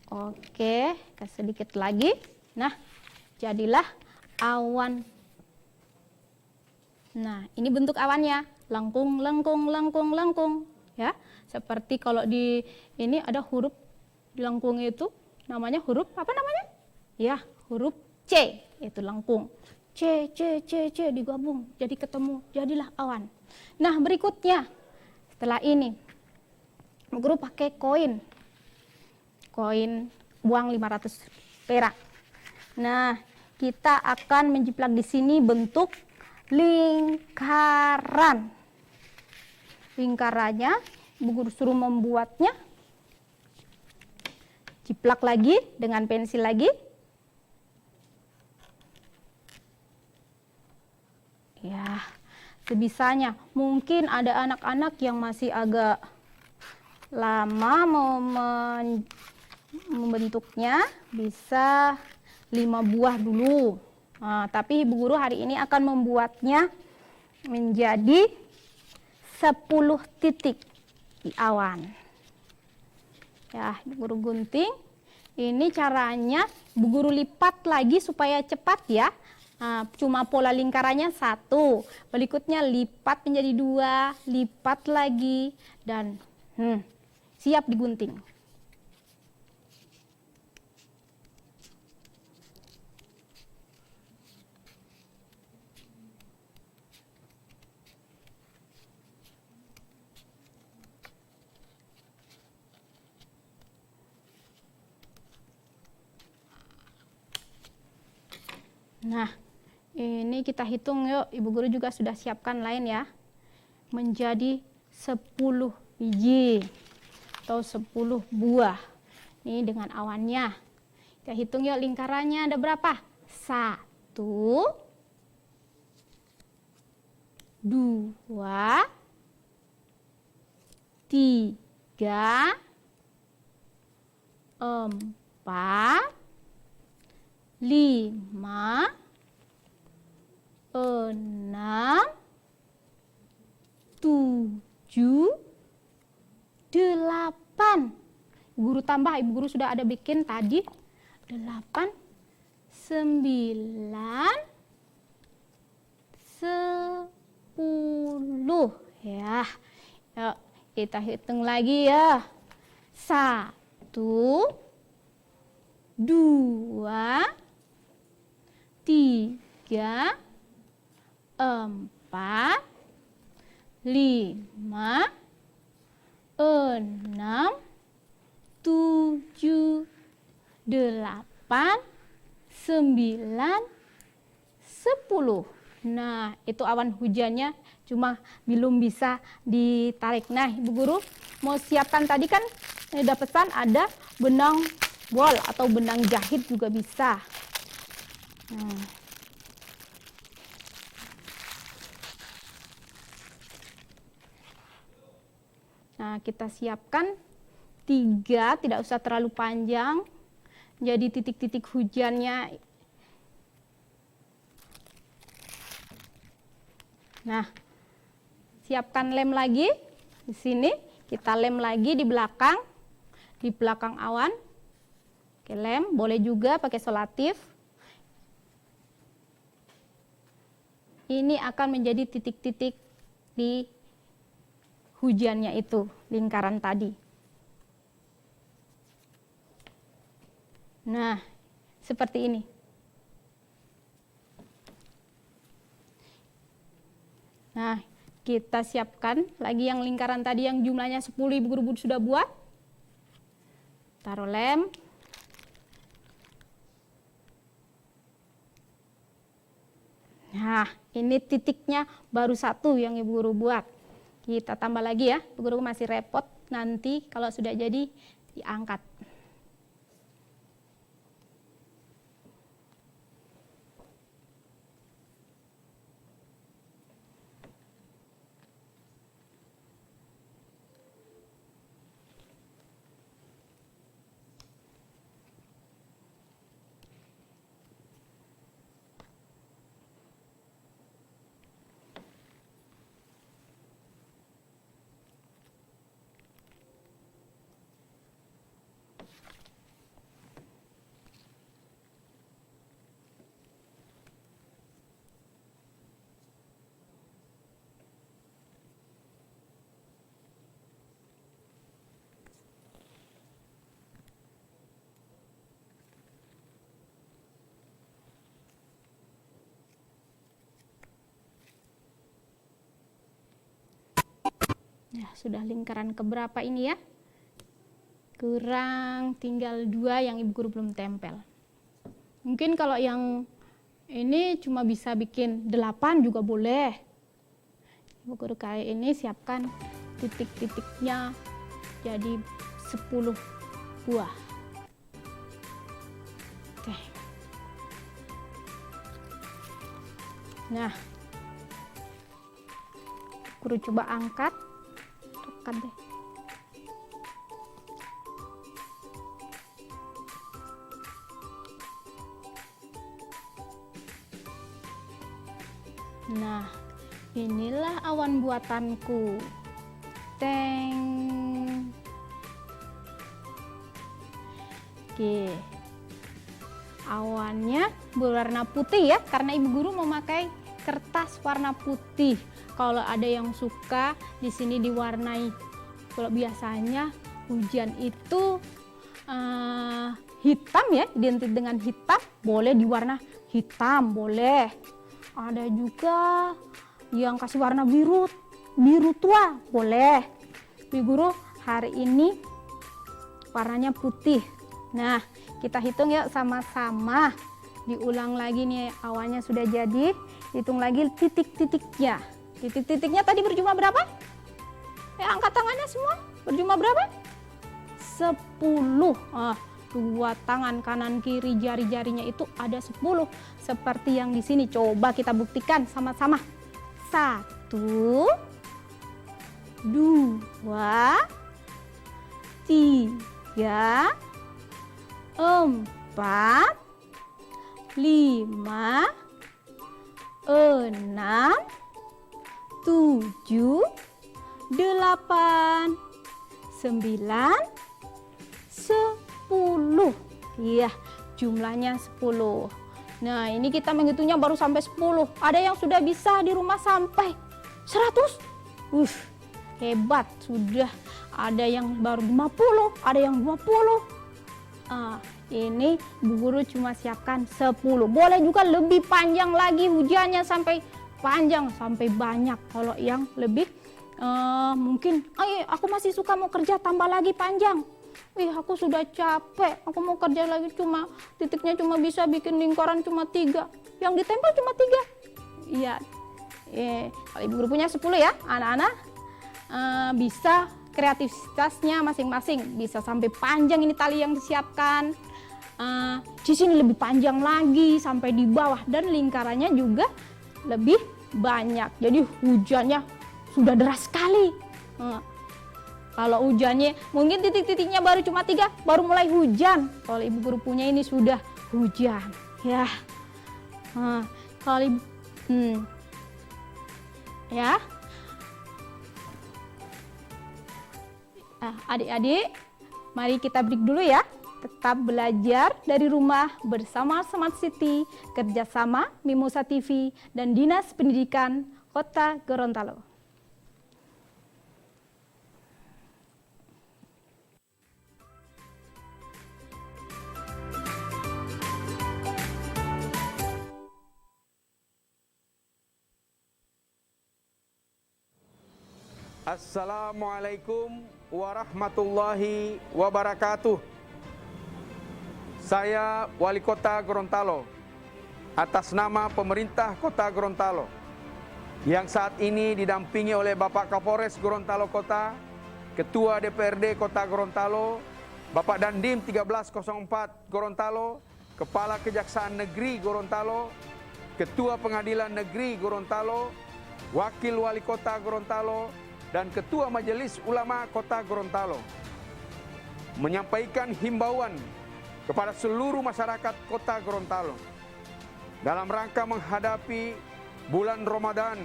Oke, kasih sedikit lagi. Nah, jadilah awan. Nah, ini bentuk awannya. Lengkung, lengkung, lengkung, lengkung. Ya, seperti kalau di ini ada huruf di lengkung itu namanya huruf apa namanya? Ya, huruf C, itu lengkung. C, C, C, C digabung jadi ketemu, jadilah awan. Nah, berikutnya setelah ini guru pakai koin uang 500 perak. Nah, kita akan menjiplak di sini bentuk lingkaran. Lingkarannya Ibu Guru suruh membuatnya. Jiplak lagi dengan pensil lagi. Ya, sebisanya. Mungkin ada anak-anak yang masih agak lama mau membentuknya, bisa 5 buah dulu. Nah, tapi Ibu Guru hari ini akan membuatnya menjadi 10 titik di awan. Ya, Ibu Guru gunting. Ini caranya Ibu Guru lipat lagi supaya cepat ya. Nah, cuma pola lingkarannya 1. Berikutnya lipat menjadi 2, lipat lagi dan siap digunting. Nah, ini kita hitung yuk. Ibu Guru juga sudah siapkan lain ya. Menjadi 10 biji atau 10 buah. Ini dengan awannya. Kita hitung yuk lingkarannya ada berapa? 1, 2, 3, 4, 5, 6, 7, 8. Guru tambah, Ibu Guru sudah ada bikin tadi. 8, 9, 10. Ya. Yuk, kita hitung lagi ya. 1, 2, 3, 4, 5, 6, 7, 8, 9, 10. Nah, itu awan hujannya, cuma belum bisa ditarik. Nah, Ibu Guru mau siapkan tadi kan udah pesan ada benang wol atau benang jahit juga bisa. Nah, kita siapkan 3, tidak usah terlalu panjang. Jadi titik-titik hujannya. Nah, siapkan lem lagi. Di sini kita lem lagi di belakang awan. Oke, lem, boleh juga pakai solatif. Ini akan menjadi titik-titik di hujannya itu, lingkaran tadi. Nah, seperti ini. Nah, kita siapkan lagi yang lingkaran tadi yang jumlahnya 10 Ibu Guru sudah buat. Taruh lem. Nah, ini titiknya baru 1 yang Ibu Guru buat. Kita tambah lagi ya, Ibu Guru masih repot, nanti kalau sudah jadi diangkat. Nah, sudah lingkaran keberapa ini ya? Kurang tinggal 2 yang Ibu Guru belum tempel. Mungkin kalau yang ini cuma bisa bikin 8 juga boleh. Ibu Guru kayak ini siapkan titik-titiknya jadi 10 buah. Oke. Nah, Guru coba angkat. Tekan deh. Nah, inilah awan buatanku. Teng. Oke. Awannya berwarna putih ya, karena Ibu Guru memakai kertas warna putih. Kalau ada yang suka di sini diwarnai, kalau biasanya hujan itu hitam ya, identik dengan hitam, boleh diwarna hitam, boleh. Ada juga yang kasih warna biru tua, boleh. Ibu Guru hari ini warnanya putih. Nah, kita hitung ya sama-sama. Diulang lagi nih, awannya sudah jadi. Hitung lagi titik-titiknya. Titik-titiknya tadi berjumlah berapa? Angkat tangannya semua. Berjumlah berapa? 10. Dua tangan kanan kiri jari-jarinya itu ada 10. Seperti yang di sini. Coba kita buktikan sama-sama. 1, 2, 3, 4, 5, 6, 7, 8, 9, 10. Iya, jumlahnya 10. Nah, ini kita menghitungnya baru sampai 10. Ada yang sudah bisa di rumah sampai 100. Hebat, sudah ada yang baru 50, ada yang 20. Ini Bu Guru cuma siapkan 10. Boleh juga lebih panjang lagi hujannya, sampai panjang, sampai banyak. Kalau yang lebih mungkin, aku masih suka mau kerja, tambah lagi panjang. Aku sudah capek, aku mau kerja lagi, cuma titiknya cuma bisa bikin lingkaran cuma 3. Yang ditempel cuma 3. Iya. Kalau Ibu Guru punya 10 ya, anak-anak bisa kreativitasnya masing-masing. Bisa sampai panjang ini tali yang disiapkan. Di sini lebih panjang lagi sampai di bawah, dan lingkarannya juga lebih banyak. Jadi hujannya sudah deras sekali. Kalau hujannya mungkin titik-titiknya baru cuma 3, baru mulai hujan. Kalau Ibu Guru punya ini sudah hujan. Ya. Kalau Ibu, ya. Adik-adik, mari kita break dulu ya. Tetap belajar dari rumah bersama Smart City, kerjasama Mimosa TV dan Dinas Pendidikan Kota Gorontalo. Assalamualaikum warahmatullahi wabarakatuh. Saya Wali Kota Gorontalo, atas nama pemerintah Kota Gorontalo, yang saat ini didampingi oleh Bapak Kapolres Gorontalo Kota, Ketua DPRD Kota Gorontalo, Bapak Dandim 1304 Gorontalo, Kepala Kejaksaan Negeri Gorontalo, Ketua Pengadilan Negeri Gorontalo, Wakil Wali Kota Gorontalo, dan Ketua Majelis Ulama Kota Gorontalo, menyampaikan himbauan kepada seluruh masyarakat Kota Gorontalo dalam rangka menghadapi bulan Ramadan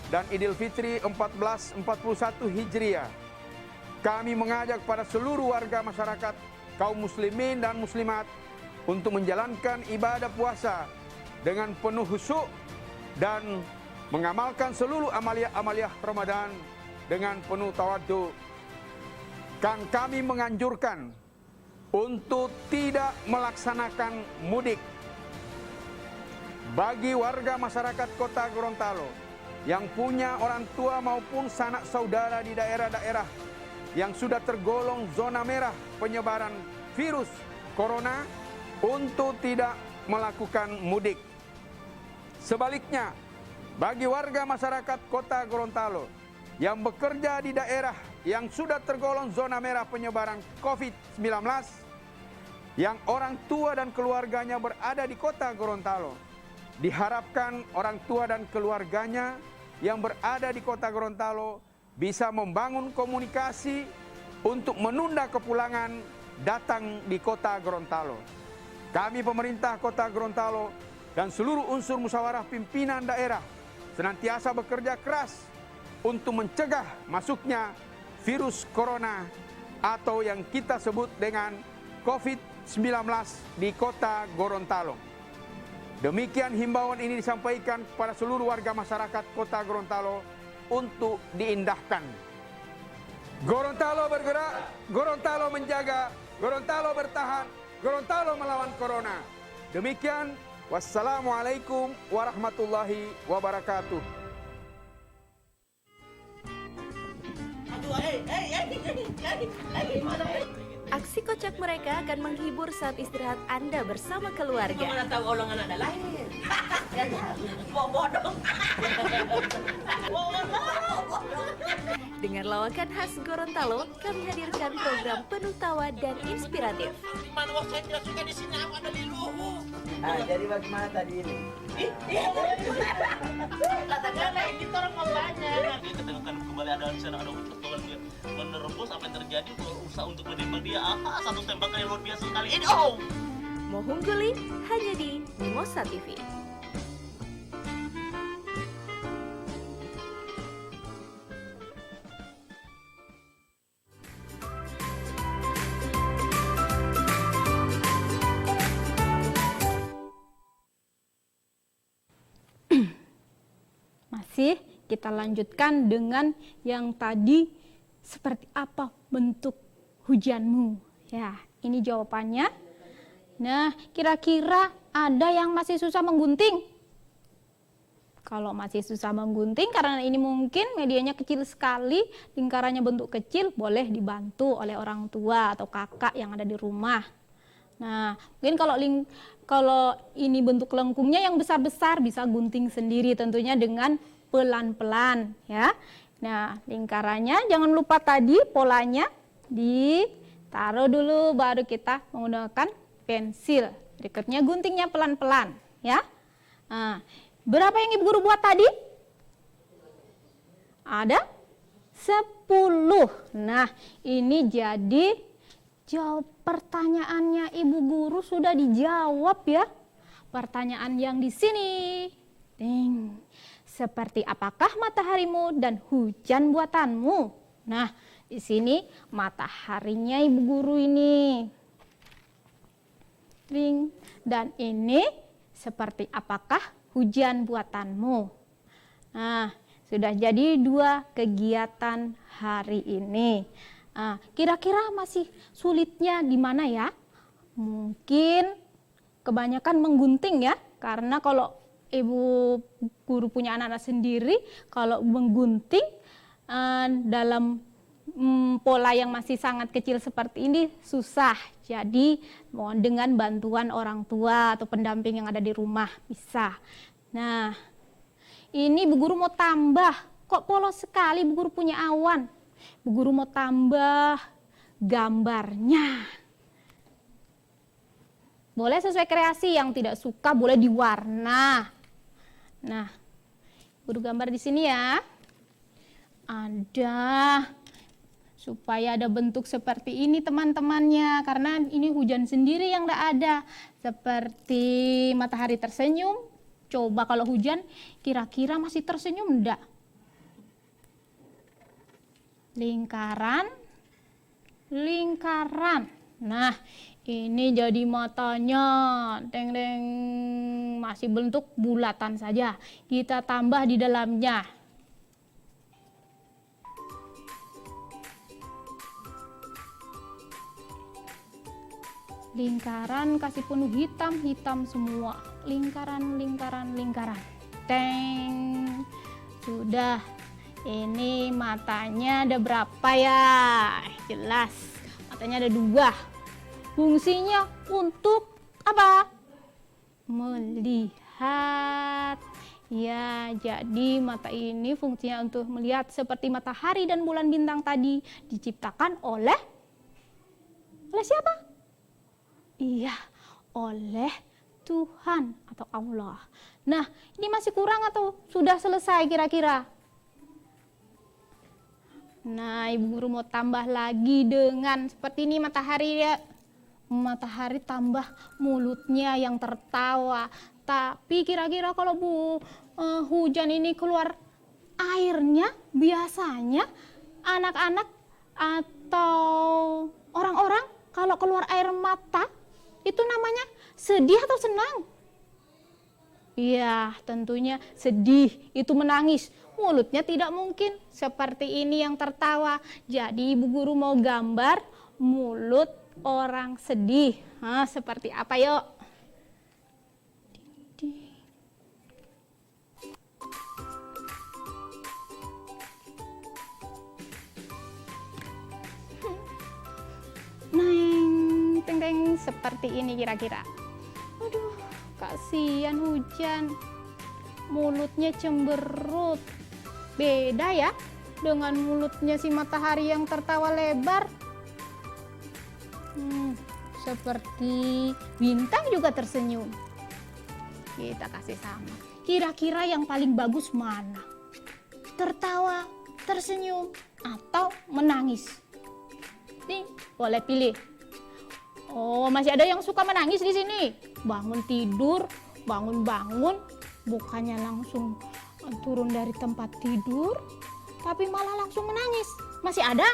dan Idul Fitri 1441 Hijriah. Kami mengajak pada seluruh warga masyarakat, kaum muslimin dan muslimat, untuk menjalankan ibadah puasa dengan penuh khusyuk dan mengamalkan seluruh amaliah-amaliah Ramadan dengan penuh tawadhu. Kami menganjurkan untuk tidak melaksanakan mudik. Bagi warga masyarakat Kota Gorontalo yang punya orang tua maupun sanak saudara di daerah-daerah yang sudah tergolong zona merah penyebaran virus corona, untuk tidak melakukan mudik. Sebaliknya, bagi warga masyarakat Kota Gorontalo yang bekerja di daerah yang sudah tergolong zona merah penyebaran COVID-19, yang orang tua dan keluarganya berada di Kota Gorontalo, diharapkan orang tua dan keluarganya yang berada di Kota Gorontalo bisa membangun komunikasi untuk menunda kepulangan datang di Kota Gorontalo. Kami pemerintah Kota Gorontalo dan seluruh unsur musyawarah pimpinan daerah senantiasa bekerja keras untuk mencegah masuknya virus corona atau yang kita sebut dengan COVID-19 di Kota Gorontalo. Demikian himbauan ini disampaikan kepada seluruh warga masyarakat Kota Gorontalo untuk diindahkan. Gorontalo bergerak, Gorontalo menjaga, Gorontalo bertahan, Gorontalo melawan corona. Demikian, wassalamualaikum warahmatullahi wabarakatuh. Aksi kocak mereka akan menghibur saat istirahat Anda bersama keluarga. Mana tahu orang anak dah lahir. Bodoh. Dengan lawakan khas Gorontalo, kami hadirkan program penuh tawa dan inspiratif. Mana waktu saya tidak suka di sini ada di luhu. Jadi bagaimana tadi ini? Katakanlah ini orang mau banyak. Kita tengokkan kembali ada di sana ada betul dia menerobos apa yang terjadi, berusaha untuk menembak dia. Satu tembakan yang luar biasa sekali ini. Mohungguli hanya di Mimosa TV. Masih kita lanjutkan dengan yang tadi seperti apa bentuk hujanmu? Ya, ini jawabannya. Nah, kira-kira ada yang masih susah menggunting? Kalau masih susah menggunting karena ini mungkin medianya kecil sekali, lingkarannya bentuk kecil, boleh dibantu oleh orang tua atau kakak yang ada di rumah. Nah, mungkin kalau ini bentuk lengkungnya yang besar-besar bisa gunting sendiri tentunya dengan pelan-pelan ya. Nah, lingkarannya jangan lupa tadi polanya ditaruh dulu baru kita menggunakan pensil. Berikutnya guntingnya pelan-pelan ya. Nah, berapa yang Ibu Guru buat tadi? Ada 10. Nah, ini jadi pertanyaannya Ibu Guru sudah dijawab ya. Pertanyaan yang di sini. Ding. Seperti apakah mataharimu dan hujan buatanmu? Nah, di sini mataharinya Ibu Guru ini. Ding. Dan ini seperti apakah hujan buatanmu? Nah, sudah jadi 2 kegiatan hari ini. Nah, kira-kira masih sulitnya di mana ya? Mungkin kebanyakan menggunting ya, karena kalau Ibu Guru punya anak-anak sendiri, kalau menggunting dalam pola yang masih sangat kecil seperti ini susah. Jadi mohon dengan bantuan orang tua atau pendamping yang ada di rumah bisa. Nah, ini Bu Guru mau tambah. Kok polos sekali Bu Guru punya awan? Bu Guru mau tambah gambarnya. Boleh sesuai kreasi, yang tidak suka boleh diwarna. Nah, Guru gambar di sini ya. Ada supaya ada bentuk seperti ini teman-temannya, karena ini hujan sendiri yang tidak ada. Seperti matahari tersenyum. Coba kalau hujan kira-kira masih tersenyum enggak? Lingkaran, lingkaran. Nah, ini jadi matanya. Deng deng, masih bentuk bulatan saja. Kita tambah di dalamnya. Lingkaran kasih penuh hitam-hitam semua. Lingkaran, lingkaran, lingkaran. Teng. Sudah. Ini matanya ada berapa ya? Jelas. Matanya ada 2. Fungsinya untuk apa? Melihat. Ya, jadi mata ini fungsinya untuk melihat seperti matahari dan bulan bintang tadi diciptakan oleh siapa? Iya, oleh Tuhan atau Allah. Nah, ini masih kurang atau sudah selesai kira-kira? Nah, Ibu Guru mau tambah lagi dengan seperti ini matahari ya. Matahari tambah mulutnya yang tertawa. Tapi kira-kira kalau hujan ini keluar airnya, biasanya anak-anak atau orang-orang kalau keluar air mata itu namanya sedih atau senang? Iya, tentunya sedih, itu menangis. Mulutnya tidak mungkin seperti ini yang tertawa. Jadi Ibu Guru mau gambar mulut orang sedih. Nah, seperti apa yuk? Neng, teng teng, seperti ini kira-kira. Aduh, kasihan hujan. Mulutnya cemberut. Beda ya dengan mulutnya si matahari yang tertawa lebar. Seperti bintang juga tersenyum. Kita kasih sama. Kira-kira yang paling bagus mana? Tertawa, tersenyum, atau menangis? Nih, boleh pilih. Oh, masih ada yang suka menangis di sini. Bangun tidur, bangun-bangun, bukannya langsung turun dari tempat tidur, tapi malah langsung menangis. Masih ada?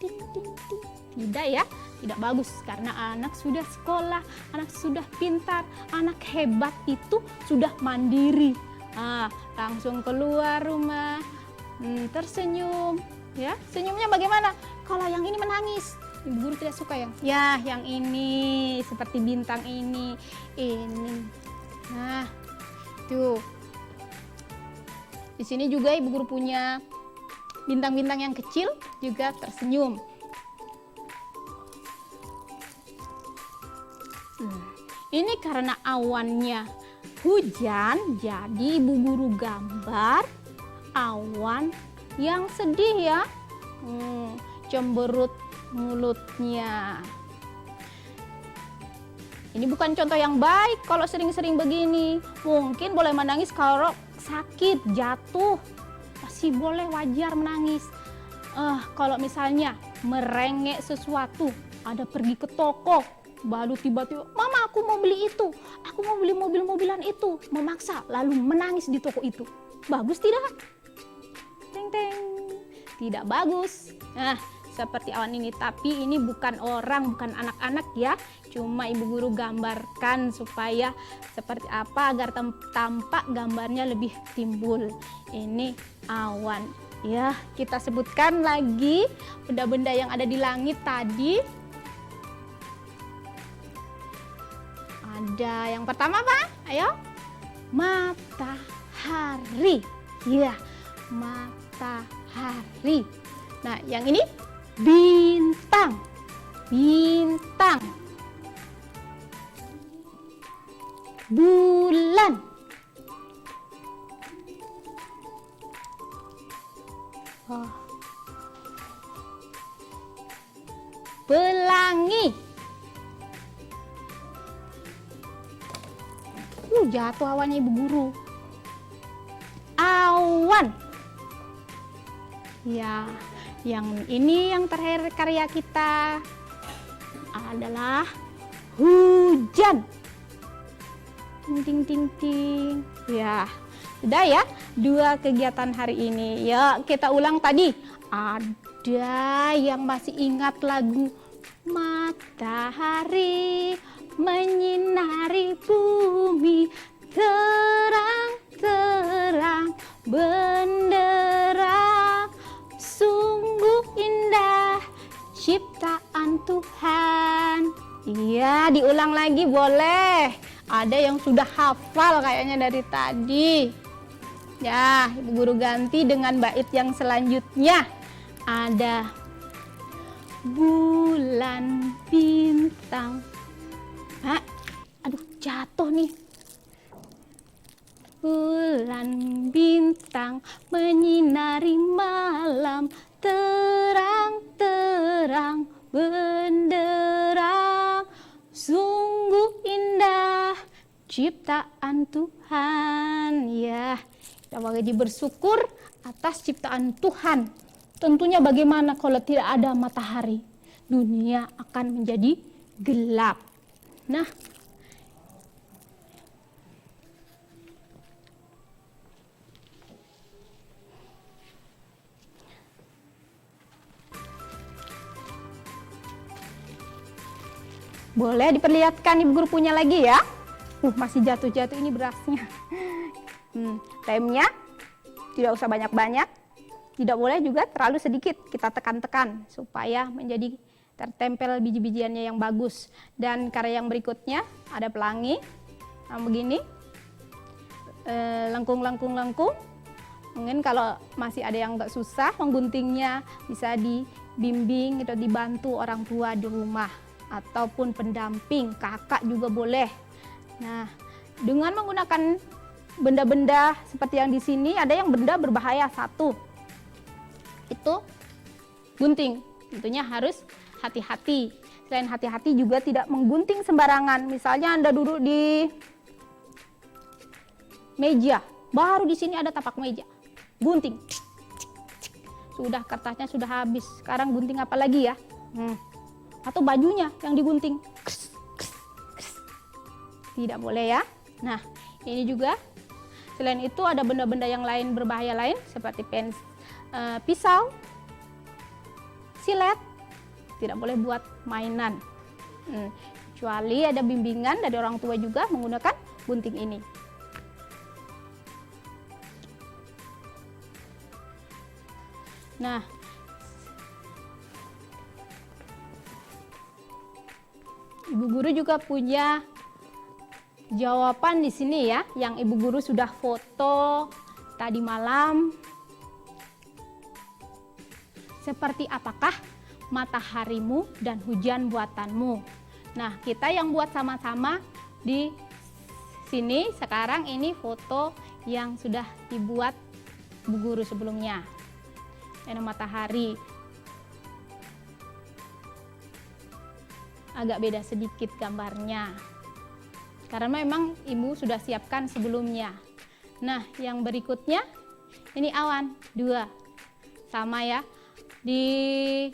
Ting, ting, ting. Tidak ya, tidak bagus karena anak sudah sekolah, anak sudah pintar, anak hebat itu sudah mandiri. Langsung keluar rumah, tersenyum. Ya, senyumnya bagaimana? Kalau yang ini menangis, Ibu guru tidak suka ya. Ya, yang ini seperti bintang ini. Nah, tuh. Di sini juga Ibu guru punya bintang-bintang yang kecil juga tersenyum. Ini karena awannya hujan, jadi Ibu guru gambar awan yang sedih ya. Cemberut mulutnya. Ini bukan contoh yang baik kalau sering-sering begini. Mungkin boleh menangis kalau sakit, jatuh. Masih boleh, wajar menangis. Kalau misalnya merengek sesuatu, ada pergi ke toko, baru tiba-tiba, "Mama, aku mau beli itu, aku mau beli mobil-mobilan itu," memaksa lalu menangis di toko itu. Bagus tidak? Teng teng. Tidak bagus. Nah, seperti awan ini, tapi ini bukan orang, bukan anak-anak ya. Cuma Ibu guru gambarkan supaya seperti apa agar tampak gambarnya lebih timbul. Ini awan. Ya, kita sebutkan lagi benda-benda yang ada di langit tadi. Ada yang pertama apa? Ayo. Matahari. Ya, matahari. Nah, yang ini bintang. Bintang. Bulan. Pelangi. Jatuh awannya Ibu guru. Awan. Ya, yang ini yang terakhir karya kita adalah hujan. Ting ting ting. Ya, sudah ya 2 kegiatan hari ini. Ya, kita ulang tadi. Ada yang masih ingat lagu Matahari menyinari bumi, terang-terang benderang, sungguh indah ciptaan Tuhan. Iya, diulang lagi boleh. Ada yang sudah hafal kayaknya dari tadi. Ya, Ibu guru ganti dengan bait yang selanjutnya. Ada bulan bintang. Aduh, jatuh nih. Bulan bintang menyinari malam, terang-terang benderang, sungguh indah ciptaan Tuhan. Ya, kita wajib bersyukur atas ciptaan Tuhan. Tentunya bagaimana kalau tidak ada matahari? Dunia akan menjadi gelap. Nah, boleh diperlihatkan Ibu guru punya lagi ya. Masih jatuh-jatuh ini berasnya. Remnya tidak usah banyak-banyak. Tidak boleh juga terlalu sedikit, kita tekan-tekan supaya menjadi tertempel biji-bijiannya yang bagus. Dan karya yang berikutnya ada pelangi, nah begini, lengkung-lengkung-lengkung. Mungkin kalau masih ada yang agak susah mengguntingnya, bisa dibimbing atau dibantu orang tua di rumah ataupun pendamping, kakak juga boleh. Nah, dengan menggunakan benda-benda seperti yang di sini, ada yang benda berbahaya satu. Itu gunting, tentunya harus hati-hati. Selain hati-hati juga tidak menggunting sembarangan. Misalnya Anda duduk di meja, baru di sini ada tapak meja, gunting. Sudah kertasnya sudah habis, sekarang gunting apa lagi ya? Atau bajunya yang digunting. Tidak boleh ya. Nah, ini juga selain itu ada benda-benda yang lain berbahaya lain seperti pisau, silet, tidak boleh buat mainan. Kecuali ada bimbingan dari orang tua juga menggunakan gunting ini. Nah, Ibu Guru juga punya jawaban di sini ya, yang Ibu Guru sudah foto tadi malam. Seperti apakah mataharimu dan hujan buatanmu? Nah, kita yang buat sama-sama di sini sekarang ini foto yang sudah dibuat Bu Guru sebelumnya. Ini matahari. Agak beda sedikit gambarnya. Karena memang Ibu sudah siapkan sebelumnya. Nah, yang berikutnya ini awan 2. Sama ya. Di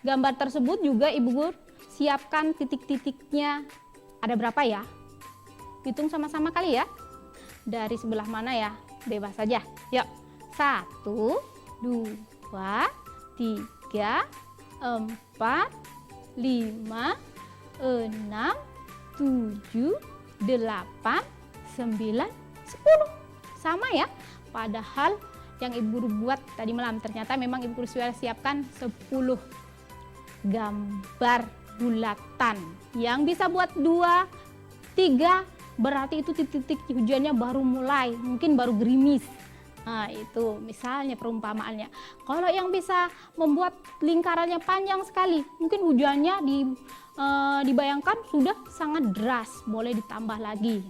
gambar tersebut juga Ibu Guru siapkan titik-titiknya. Ada berapa ya? Hitung sama-sama kali ya. Dari sebelah mana ya? Bebas saja. Yuk. 1, 2, 3, 4, 5, 6, 7, 8, 9, 10. Sama ya. Padahal yang Ibu Guru buat tadi malam ternyata memang Ibu Guru sudah siapkan 10 gambar bulatan. Yang bisa buat 2, 3, berarti itu titik-titik hujannya baru mulai, mungkin baru gerimis. Nah, itu misalnya perumpamaannya. Kalau yang bisa membuat lingkarannya panjang sekali, mungkin hujannya dibayangkan sudah sangat deras, boleh ditambah lagi.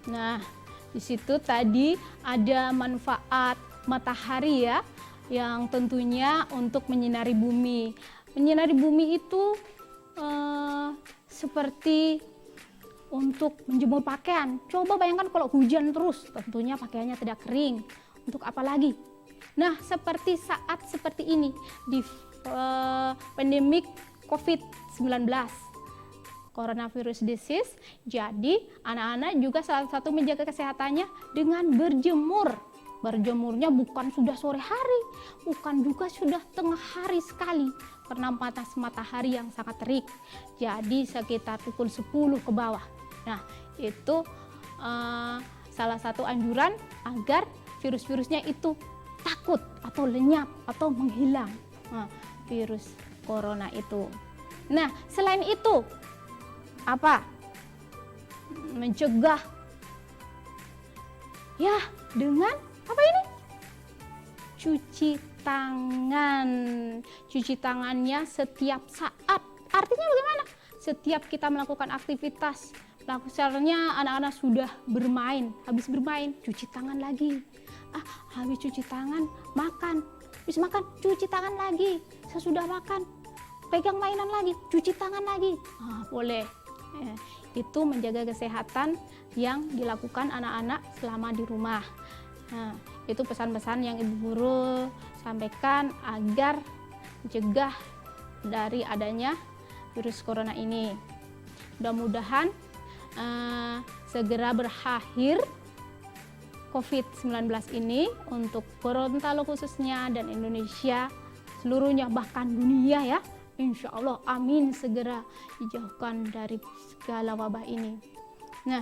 Nah, di situ tadi ada manfaat matahari ya, yang tentunya untuk menyinari bumi. Menyinari bumi itu seperti untuk menjemur pakaian. Coba bayangkan kalau hujan terus, tentunya pakaiannya tidak kering. Untuk apa lagi? Nah, seperti saat seperti ini di pandemik COVID-19. Coronavirus disease. Jadi anak-anak juga salah satu menjaga kesehatannya dengan berjemur. Berjemurnya bukan sudah sore hari, bukan juga sudah tengah hari sekali, karena panas matahari yang sangat terik. Jadi sekitar pukul 10 ke bawah. Nah, itu salah satu anjuran agar virus-virusnya itu takut atau lenyap atau menghilang. Nah, virus corona itu. Nah, selain itu apa? Mencegah ya dengan apa ini? Cuci tangan. Cuci tangannya setiap saat. Artinya bagaimana? Setiap kita melakukan aktivitas, misalnya anak-anak sudah bermain, habis bermain cuci tangan lagi. Habis cuci tangan makan, habis makan cuci tangan lagi. Sesudah makan pegang mainan lagi, cuci tangan lagi. Boleh. Itu menjaga kesehatan yang dilakukan anak-anak selama di rumah. Nah, itu pesan-pesan yang Ibu Guru sampaikan agar mencegah dari adanya virus corona ini. Mudah-mudahan segera berakhir COVID-19 ini untuk Gorontalo khususnya dan Indonesia seluruhnya, bahkan dunia ya. Insya Allah, amin, segera dijauhkan dari segala wabah ini. Nah,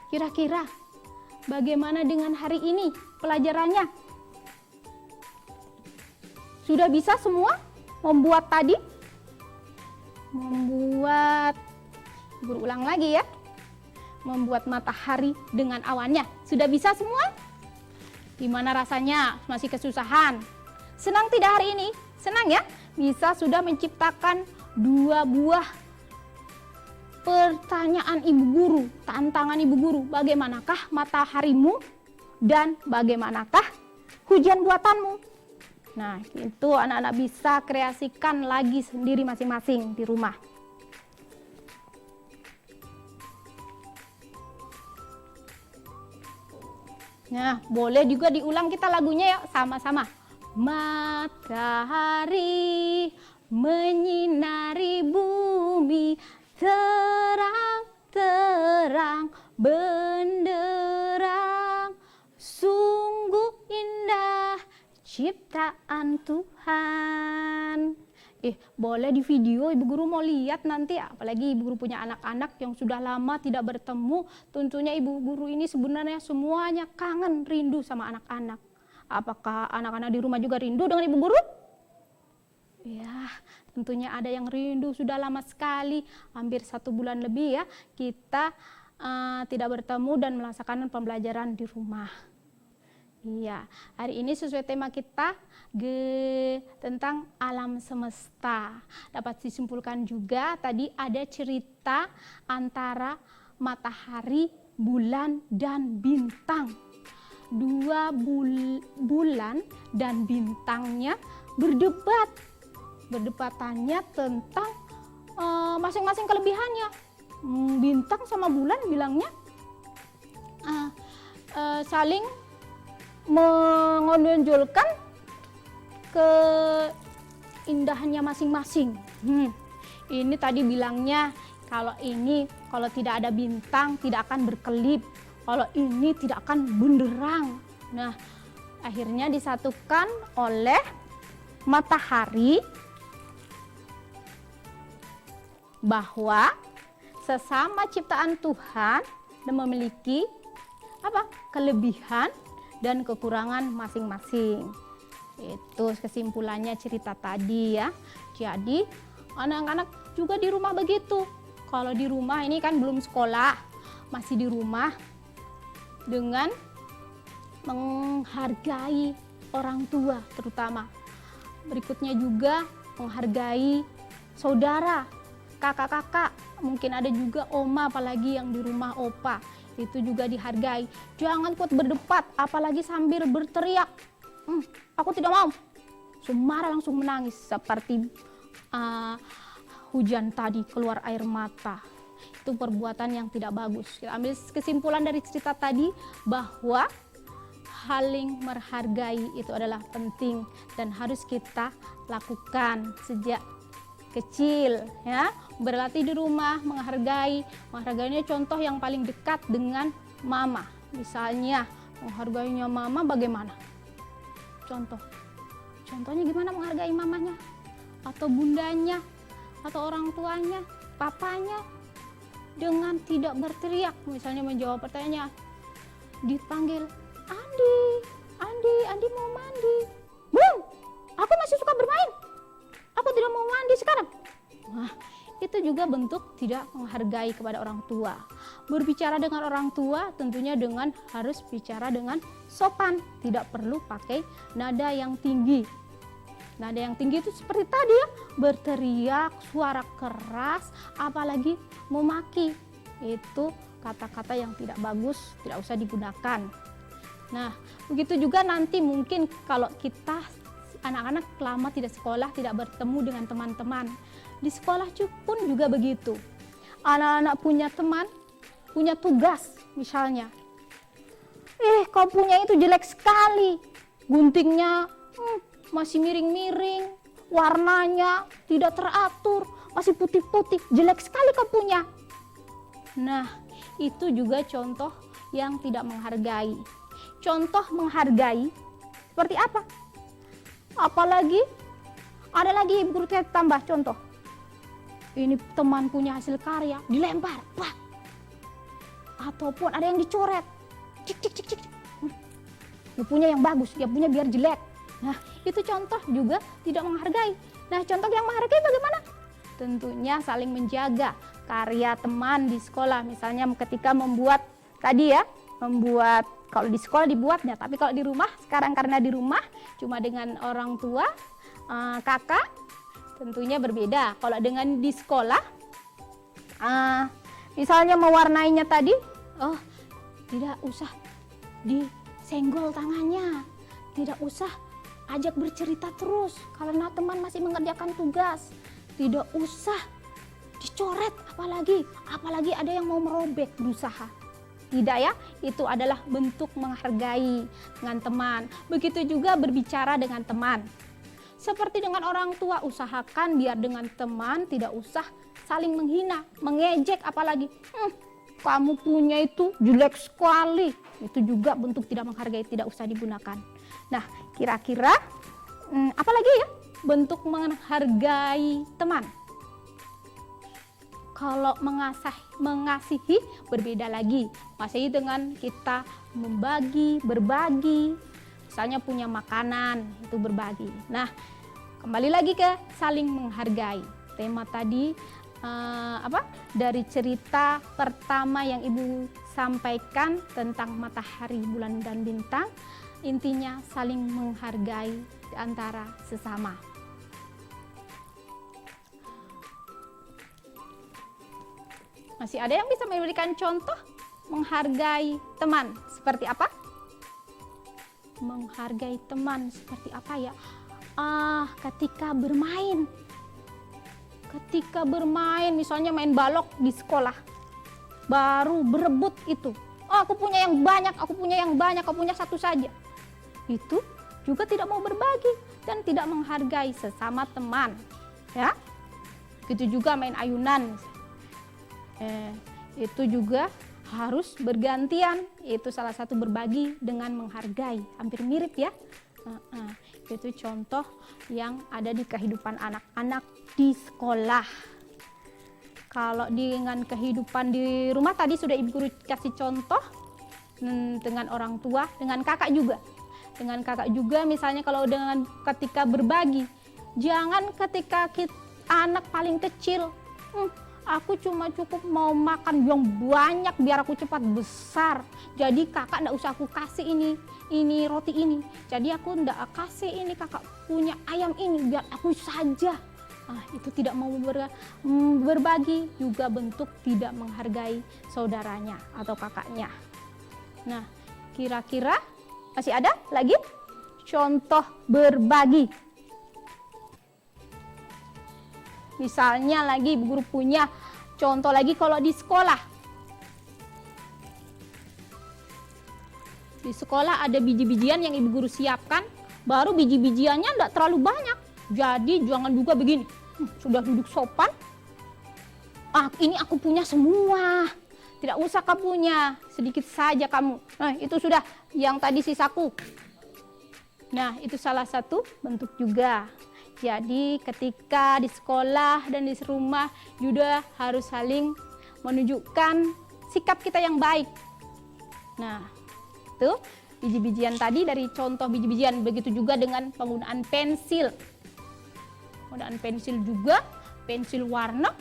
kira-kira bagaimana dengan hari ini pelajarannya? Sudah bisa semua membuat tadi? Berulang lagi ya. Membuat matahari dengan awannya. Sudah bisa semua? Gimana rasanya? Masih kesusahan? Senang tidak hari ini? Senang ya? Bisa sudah menciptakan 2 buah pertanyaan Ibu Guru, tantangan Ibu Guru. Bagaimanakah mataharimu dan bagaimanakah hujan buatanmu? Nah, itu anak-anak bisa kreasikan lagi sendiri masing-masing di rumah. Nah, boleh juga diulang kita lagunya ya, sama-sama. Matahari menyinari bumi, terang-terang benderang, sungguh indah ciptaan Tuhan. Boleh di video, Ibu Guru mau lihat nanti, apalagi Ibu Guru punya anak-anak yang sudah lama tidak bertemu. Tentunya Ibu Guru ini sebenarnya semuanya kangen, rindu sama anak-anak. Apakah anak-anak di rumah juga rindu dengan Ibu Guru? Ya, tentunya ada yang rindu, sudah lama sekali, hampir 1 bulan lebih ya, kita tidak bertemu dan melaksanakan pembelajaran di rumah. Iya, hari ini sesuai tema kita tentang alam semesta. Dapat disimpulkan juga tadi ada cerita antara matahari, bulan, dan bintang. 2 bulan dan bintangnya berdebatannya tentang masing-masing kelebihannya. Bintang sama bulan bilangnya saling menonjolkan keindahannya masing-masing. Ini tadi bilangnya kalau tidak ada bintang tidak akan berkelip, kalau ini tidak akan benderang. Nah, akhirnya disatukan oleh matahari bahwa sesama ciptaan Tuhan dan memiliki kelebihan dan kekurangan masing-masing. Itu kesimpulannya cerita tadi ya. Jadi anak-anak juga di rumah begitu. Kalau di rumah ini kan belum sekolah, masih di rumah dengan menghargai orang tua terutama. Berikutnya juga menghargai saudara, kakak-kakak, mungkin ada juga oma apalagi yang di rumah opa. Itu juga dihargai. Jangan kuat berdebat, apalagi sambil berteriak. Aku tidak mau. Marah langsung menangis seperti hujan tadi keluar air mata. Itu perbuatan yang tidak bagus. Kita ambil kesimpulan dari cerita tadi bahwa saling menghargai itu adalah penting dan harus kita lakukan sejak kecil ya, berlatih di rumah, menghargainya contoh yang paling dekat dengan mama. Misalnya menghargainya mama bagaimana? Contohnya gimana menghargai mamanya atau bundanya atau orang tuanya, papanya, dengan tidak berteriak. Misalnya menjawab pertanyaan, dipanggil Andi mau mandi. Belum, aku masih suka bermain. Aku tidak mau mandi sekarang. Wah, itu juga bentuk tidak menghargai kepada orang tua. Berbicara dengan orang tua tentunya harus bicara dengan sopan, tidak perlu pakai nada yang tinggi. Nada yang tinggi itu seperti tadi ya, berteriak, suara keras, apalagi memaki. Itu kata-kata yang tidak bagus, tidak usah digunakan. Nah, begitu juga nanti mungkin kalau kita anak-anak lama tidak sekolah, tidak bertemu dengan teman-teman. Di sekolah pun juga begitu. Anak-anak punya teman, punya tugas misalnya. Kau punya itu jelek sekali. Guntingnya masih miring-miring, warnanya tidak teratur, masih putih-putih, jelek sekali kau punya. Nah, itu juga contoh yang tidak menghargai. Contoh menghargai seperti apa? Apalagi ada lagi Ibu Guru tambah contoh. Ini teman punya hasil karya dilempar, pak. Ataupun ada yang dicoret, cik. Dia punya yang bagus, dia punya biar jelek. Nah, itu contoh juga tidak menghargai. Nah, contoh yang menghargai bagaimana? Tentunya saling menjaga karya teman di sekolah. Misalnya ketika membuat tadi ya, kalau di sekolah dibuatnya, tapi kalau di rumah sekarang karena di rumah cuma dengan orang tua, kakak, tentunya berbeda. Kalau dengan di sekolah, misalnya mewarnainya tadi, tidak usah disenggol tangannya, tidak usah ajak bercerita terus karena teman masih mengerjakan tugas, tidak usah dicoret, apalagi ada yang mau merobek berusaha. Tidak ya, itu adalah bentuk menghargai dengan teman. Begitu juga berbicara dengan teman. Seperti dengan orang tua, usahakan biar dengan teman tidak usah saling menghina, mengejek apalagi. kamu punya itu jelek sekali. Itu juga bentuk tidak menghargai, tidak usah digunakan. Nah, kira-kira apa lagi ya bentuk menghargai teman? Kalau mengasihi berbeda lagi. Mengasihi dengan kita berbagi. Misalnya punya makanan, itu berbagi. Nah, kembali lagi ke saling menghargai. Tema tadi dari cerita pertama yang Ibu sampaikan tentang matahari, bulan, dan bintang, intinya saling menghargai di antara sesama. Masih ada yang bisa memberikan contoh menghargai teman seperti apa? Menghargai teman seperti apa ya? Ketika bermain. Ketika bermain, misalnya main balok di sekolah, baru berebut itu. Oh, aku punya yang banyak, aku punya satu saja. Itu juga tidak mau berbagi dan tidak menghargai sesama teman. Ya, gitu juga main ayunan. Itu juga harus bergantian. Itu salah satu berbagi dengan menghargai. Hampir mirip ya. Itu contoh yang ada di kehidupan anak-anak di sekolah. Kalau dengan kehidupan di rumah tadi sudah Ibu Guru kasih contoh dengan orang tua, dengan kakak juga. Dengan kakak juga misalnya kalau dengan ketika berbagi, jangan ketika anak paling kecil, aku cuma cukup mau makan yang banyak biar aku cepat besar. Jadi kakak enggak usah aku kasih ini roti ini. Jadi aku enggak kasih ini, kakak punya ayam ini biar aku saja. Itu tidak mau berbagi, juga bentuk tidak menghargai saudaranya atau kakaknya. Nah, kira-kira masih ada lagi contoh berbagi. Misalnya lagi Ibu Guru punya contoh lagi kalau di sekolah. Di sekolah ada biji-bijian yang Ibu Guru siapkan, baru biji-bijiannya enggak terlalu banyak. Jadi jangan juga begini, sudah duduk sopan, ini aku punya semua. Tidak usah kamu punya, sedikit saja kamu. Nah, itu sudah yang tadi sisaku. Nah, itu salah satu bentuk juga. Jadi ketika di sekolah dan di rumah juga harus saling menunjukkan sikap kita yang baik. Nah, itu biji-bijian tadi dari contoh biji-bijian. Begitu juga dengan penggunaan pensil. Penggunaan pensil juga, pensil warna,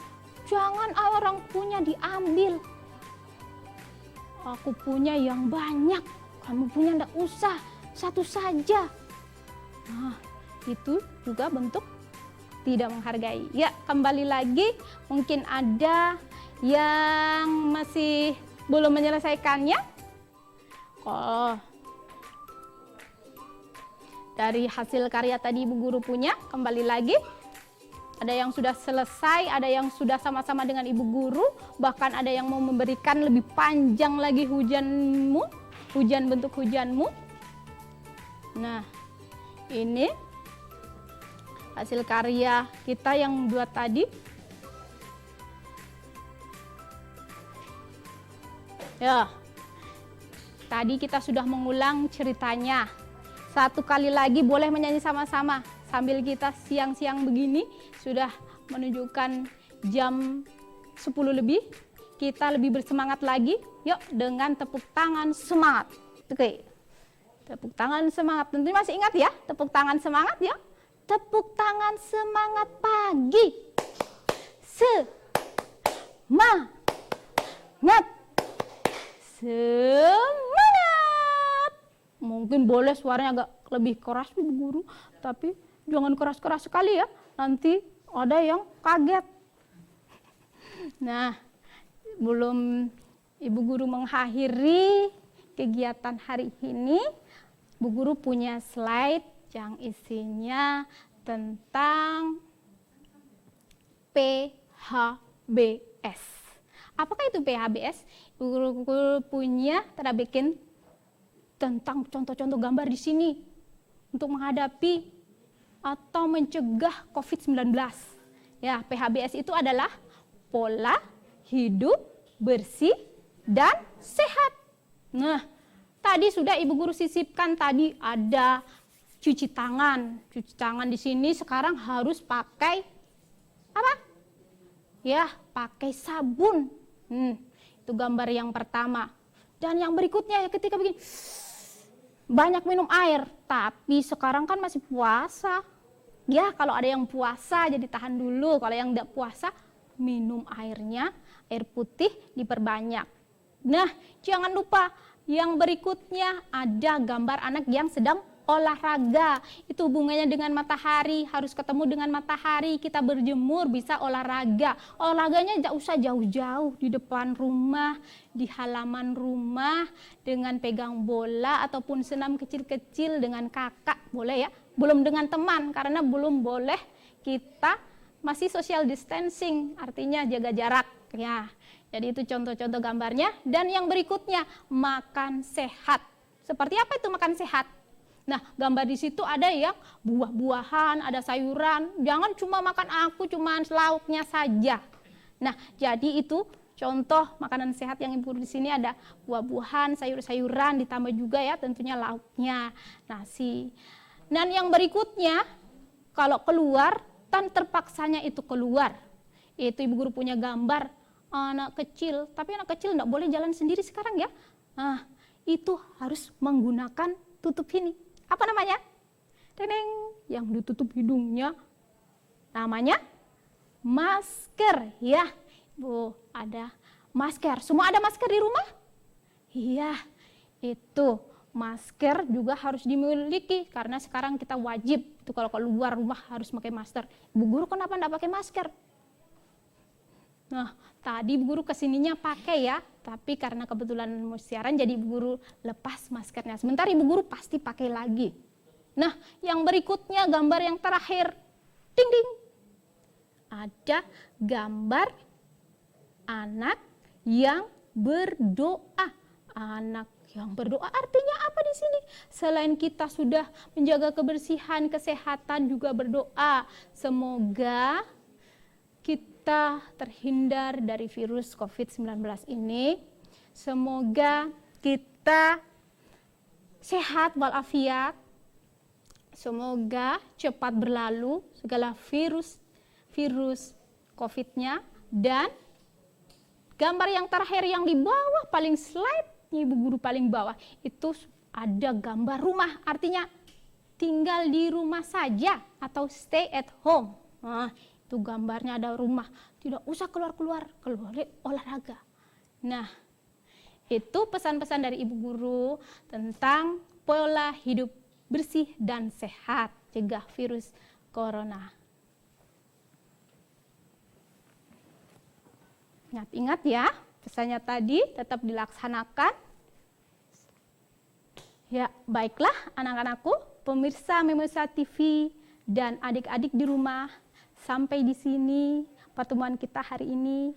jangan orang punya diambil. Aku punya yang banyak, kamu punya enggak usah, satu saja. Nah, itu juga bentuk tidak menghargai. Ya, kembali lagi mungkin ada yang masih belum menyelesaikannya. Dari hasil karya tadi Ibu Guru punya, kembali lagi. Ada yang sudah selesai, ada yang sudah sama-sama dengan Ibu Guru, bahkan ada yang mau memberikan lebih panjang lagi bentuk hujanmu. Nah, ini hasil karya kita yang buat tadi. Ya, tadi kita sudah mengulang ceritanya. Satu kali lagi boleh menyanyi sama-sama. Sambil kita siang-siang begini, sudah menunjukkan jam 10 lebih. Kita lebih bersemangat lagi. Yuk, dengan tepuk tangan semangat. Oke. Tepuk tangan semangat. Tentunya masih ingat ya? Tepuk tangan semangat ya. Tepuk tangan semangat pagi. Semangat. Semangat. Mungkin boleh suaranya agak lebih keras Ibu Guru, tapi jangan keras-keras sekali ya. Nanti ada yang kaget. Nah, belum Ibu Guru mengakhiri kegiatan hari ini, Bu Guru punya slide yang isinya tentang PHBS. Apakah itu PHBS? Bu Guru punya tanda bikin tentang contoh-contoh gambar di sini untuk menghadapi atau mencegah COVID-19. Ya, PHBS itu adalah pola hidup bersih dan sehat. Nah, tadi sudah Ibu Guru sisipkan, tadi ada cuci tangan. Cuci tangan di sini sekarang harus pakai apa? Ya, pakai sabun. Itu gambar yang pertama. Dan yang berikutnya ketika begini, banyak minum air. Tapi sekarang kan masih puasa. Ya, kalau ada yang puasa jadi tahan dulu. Kalau yang tidak puasa, minum airnya, air putih diperbanyak. Nah, jangan lupa yang berikutnya ada gambar anak yang sedang olahraga. Itu hubungannya dengan matahari, harus ketemu dengan matahari, kita berjemur bisa olahraga. Olahraganya tidak usah jauh-jauh, di depan rumah, di halaman rumah, dengan pegang bola ataupun senam kecil-kecil dengan kakak, boleh ya. Belum dengan teman, karena belum boleh kita masih social distancing, artinya jaga jarak ya. Jadi itu contoh-contoh gambarnya. Dan yang berikutnya, makan sehat. Seperti apa itu makan sehat? Nah, gambar di situ ada yang buah-buahan, ada sayuran. Jangan cuma makan cuma lauknya saja. Nah, jadi itu contoh makanan sehat yang Ibu di sini ada buah-buahan, sayur-sayuran, ditambah juga ya tentunya lauknya, nasi. Dan yang berikutnya, kalau keluar, tan terpaksanya itu keluar. Itu Ibu Guru punya gambar anak kecil, tapi anak kecil tidak boleh jalan sendiri sekarang ya. Nah, itu harus menggunakan tutup ini. Apa namanya? Teneng, yang ditutup hidungnya. Namanya masker ya. Bu, ada masker. Semua ada masker di rumah? Iya, itu masker juga harus dimiliki karena sekarang kita wajib itu kalau keluar rumah harus pakai masker. Ibu Guru kenapa tidak pakai masker? Nah, tadi Ibu Guru kesininya pakai ya, tapi karena kebetulan mau siaran jadi Ibu Guru lepas maskernya. Sebentar Ibu Guru pasti pakai lagi. Nah, yang berikutnya gambar yang terakhir. Ding ding. Ada gambar anak yang berdoa. Anak yang berdoa artinya apa di sini? Selain kita sudah menjaga kebersihan, kesehatan juga berdoa. Semoga kita terhindar dari virus COVID-19 ini. Semoga kita sehat walafiat. Semoga cepat berlalu segala virus COVID-nya. Dan gambar yang terakhir yang di bawah paling slide, Ibu Guru paling bawah, itu ada gambar rumah. Artinya tinggal di rumah saja atau stay at home. Nah, itu gambarnya ada rumah, tidak usah keluar-keluar, keluar olahraga. Nah, itu pesan-pesan dari Ibu Guru tentang pola hidup bersih dan sehat, cegah virus corona. Ingat ya, pesannya tadi tetap dilaksanakan. Ya, baiklah anak-anakku, pemirsa Mimosa TV dan adik-adik di rumah. Sampai di sini pertemuan kita hari ini.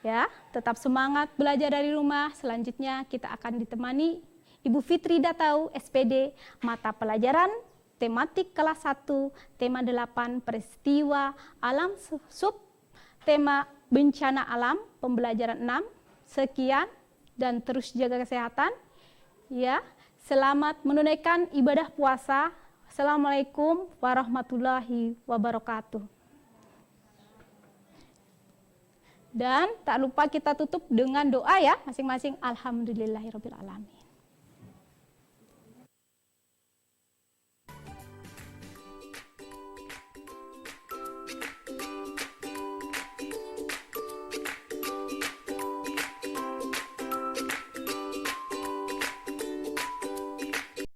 Ya, tetap semangat belajar dari rumah. Selanjutnya kita akan ditemani Ibu Fitri Datau, SPD, mata pelajaran tematik kelas 1, tema 8, peristiwa alam sub, tema bencana alam, pembelajaran 6. Sekian dan terus jaga kesehatan. Ya, selamat menunaikan ibadah puasa. Assalamualaikum warahmatullahi wabarakatuh. Dan tak lupa kita tutup dengan doa ya masing-masing. Alhamdulillahirabbil alamin.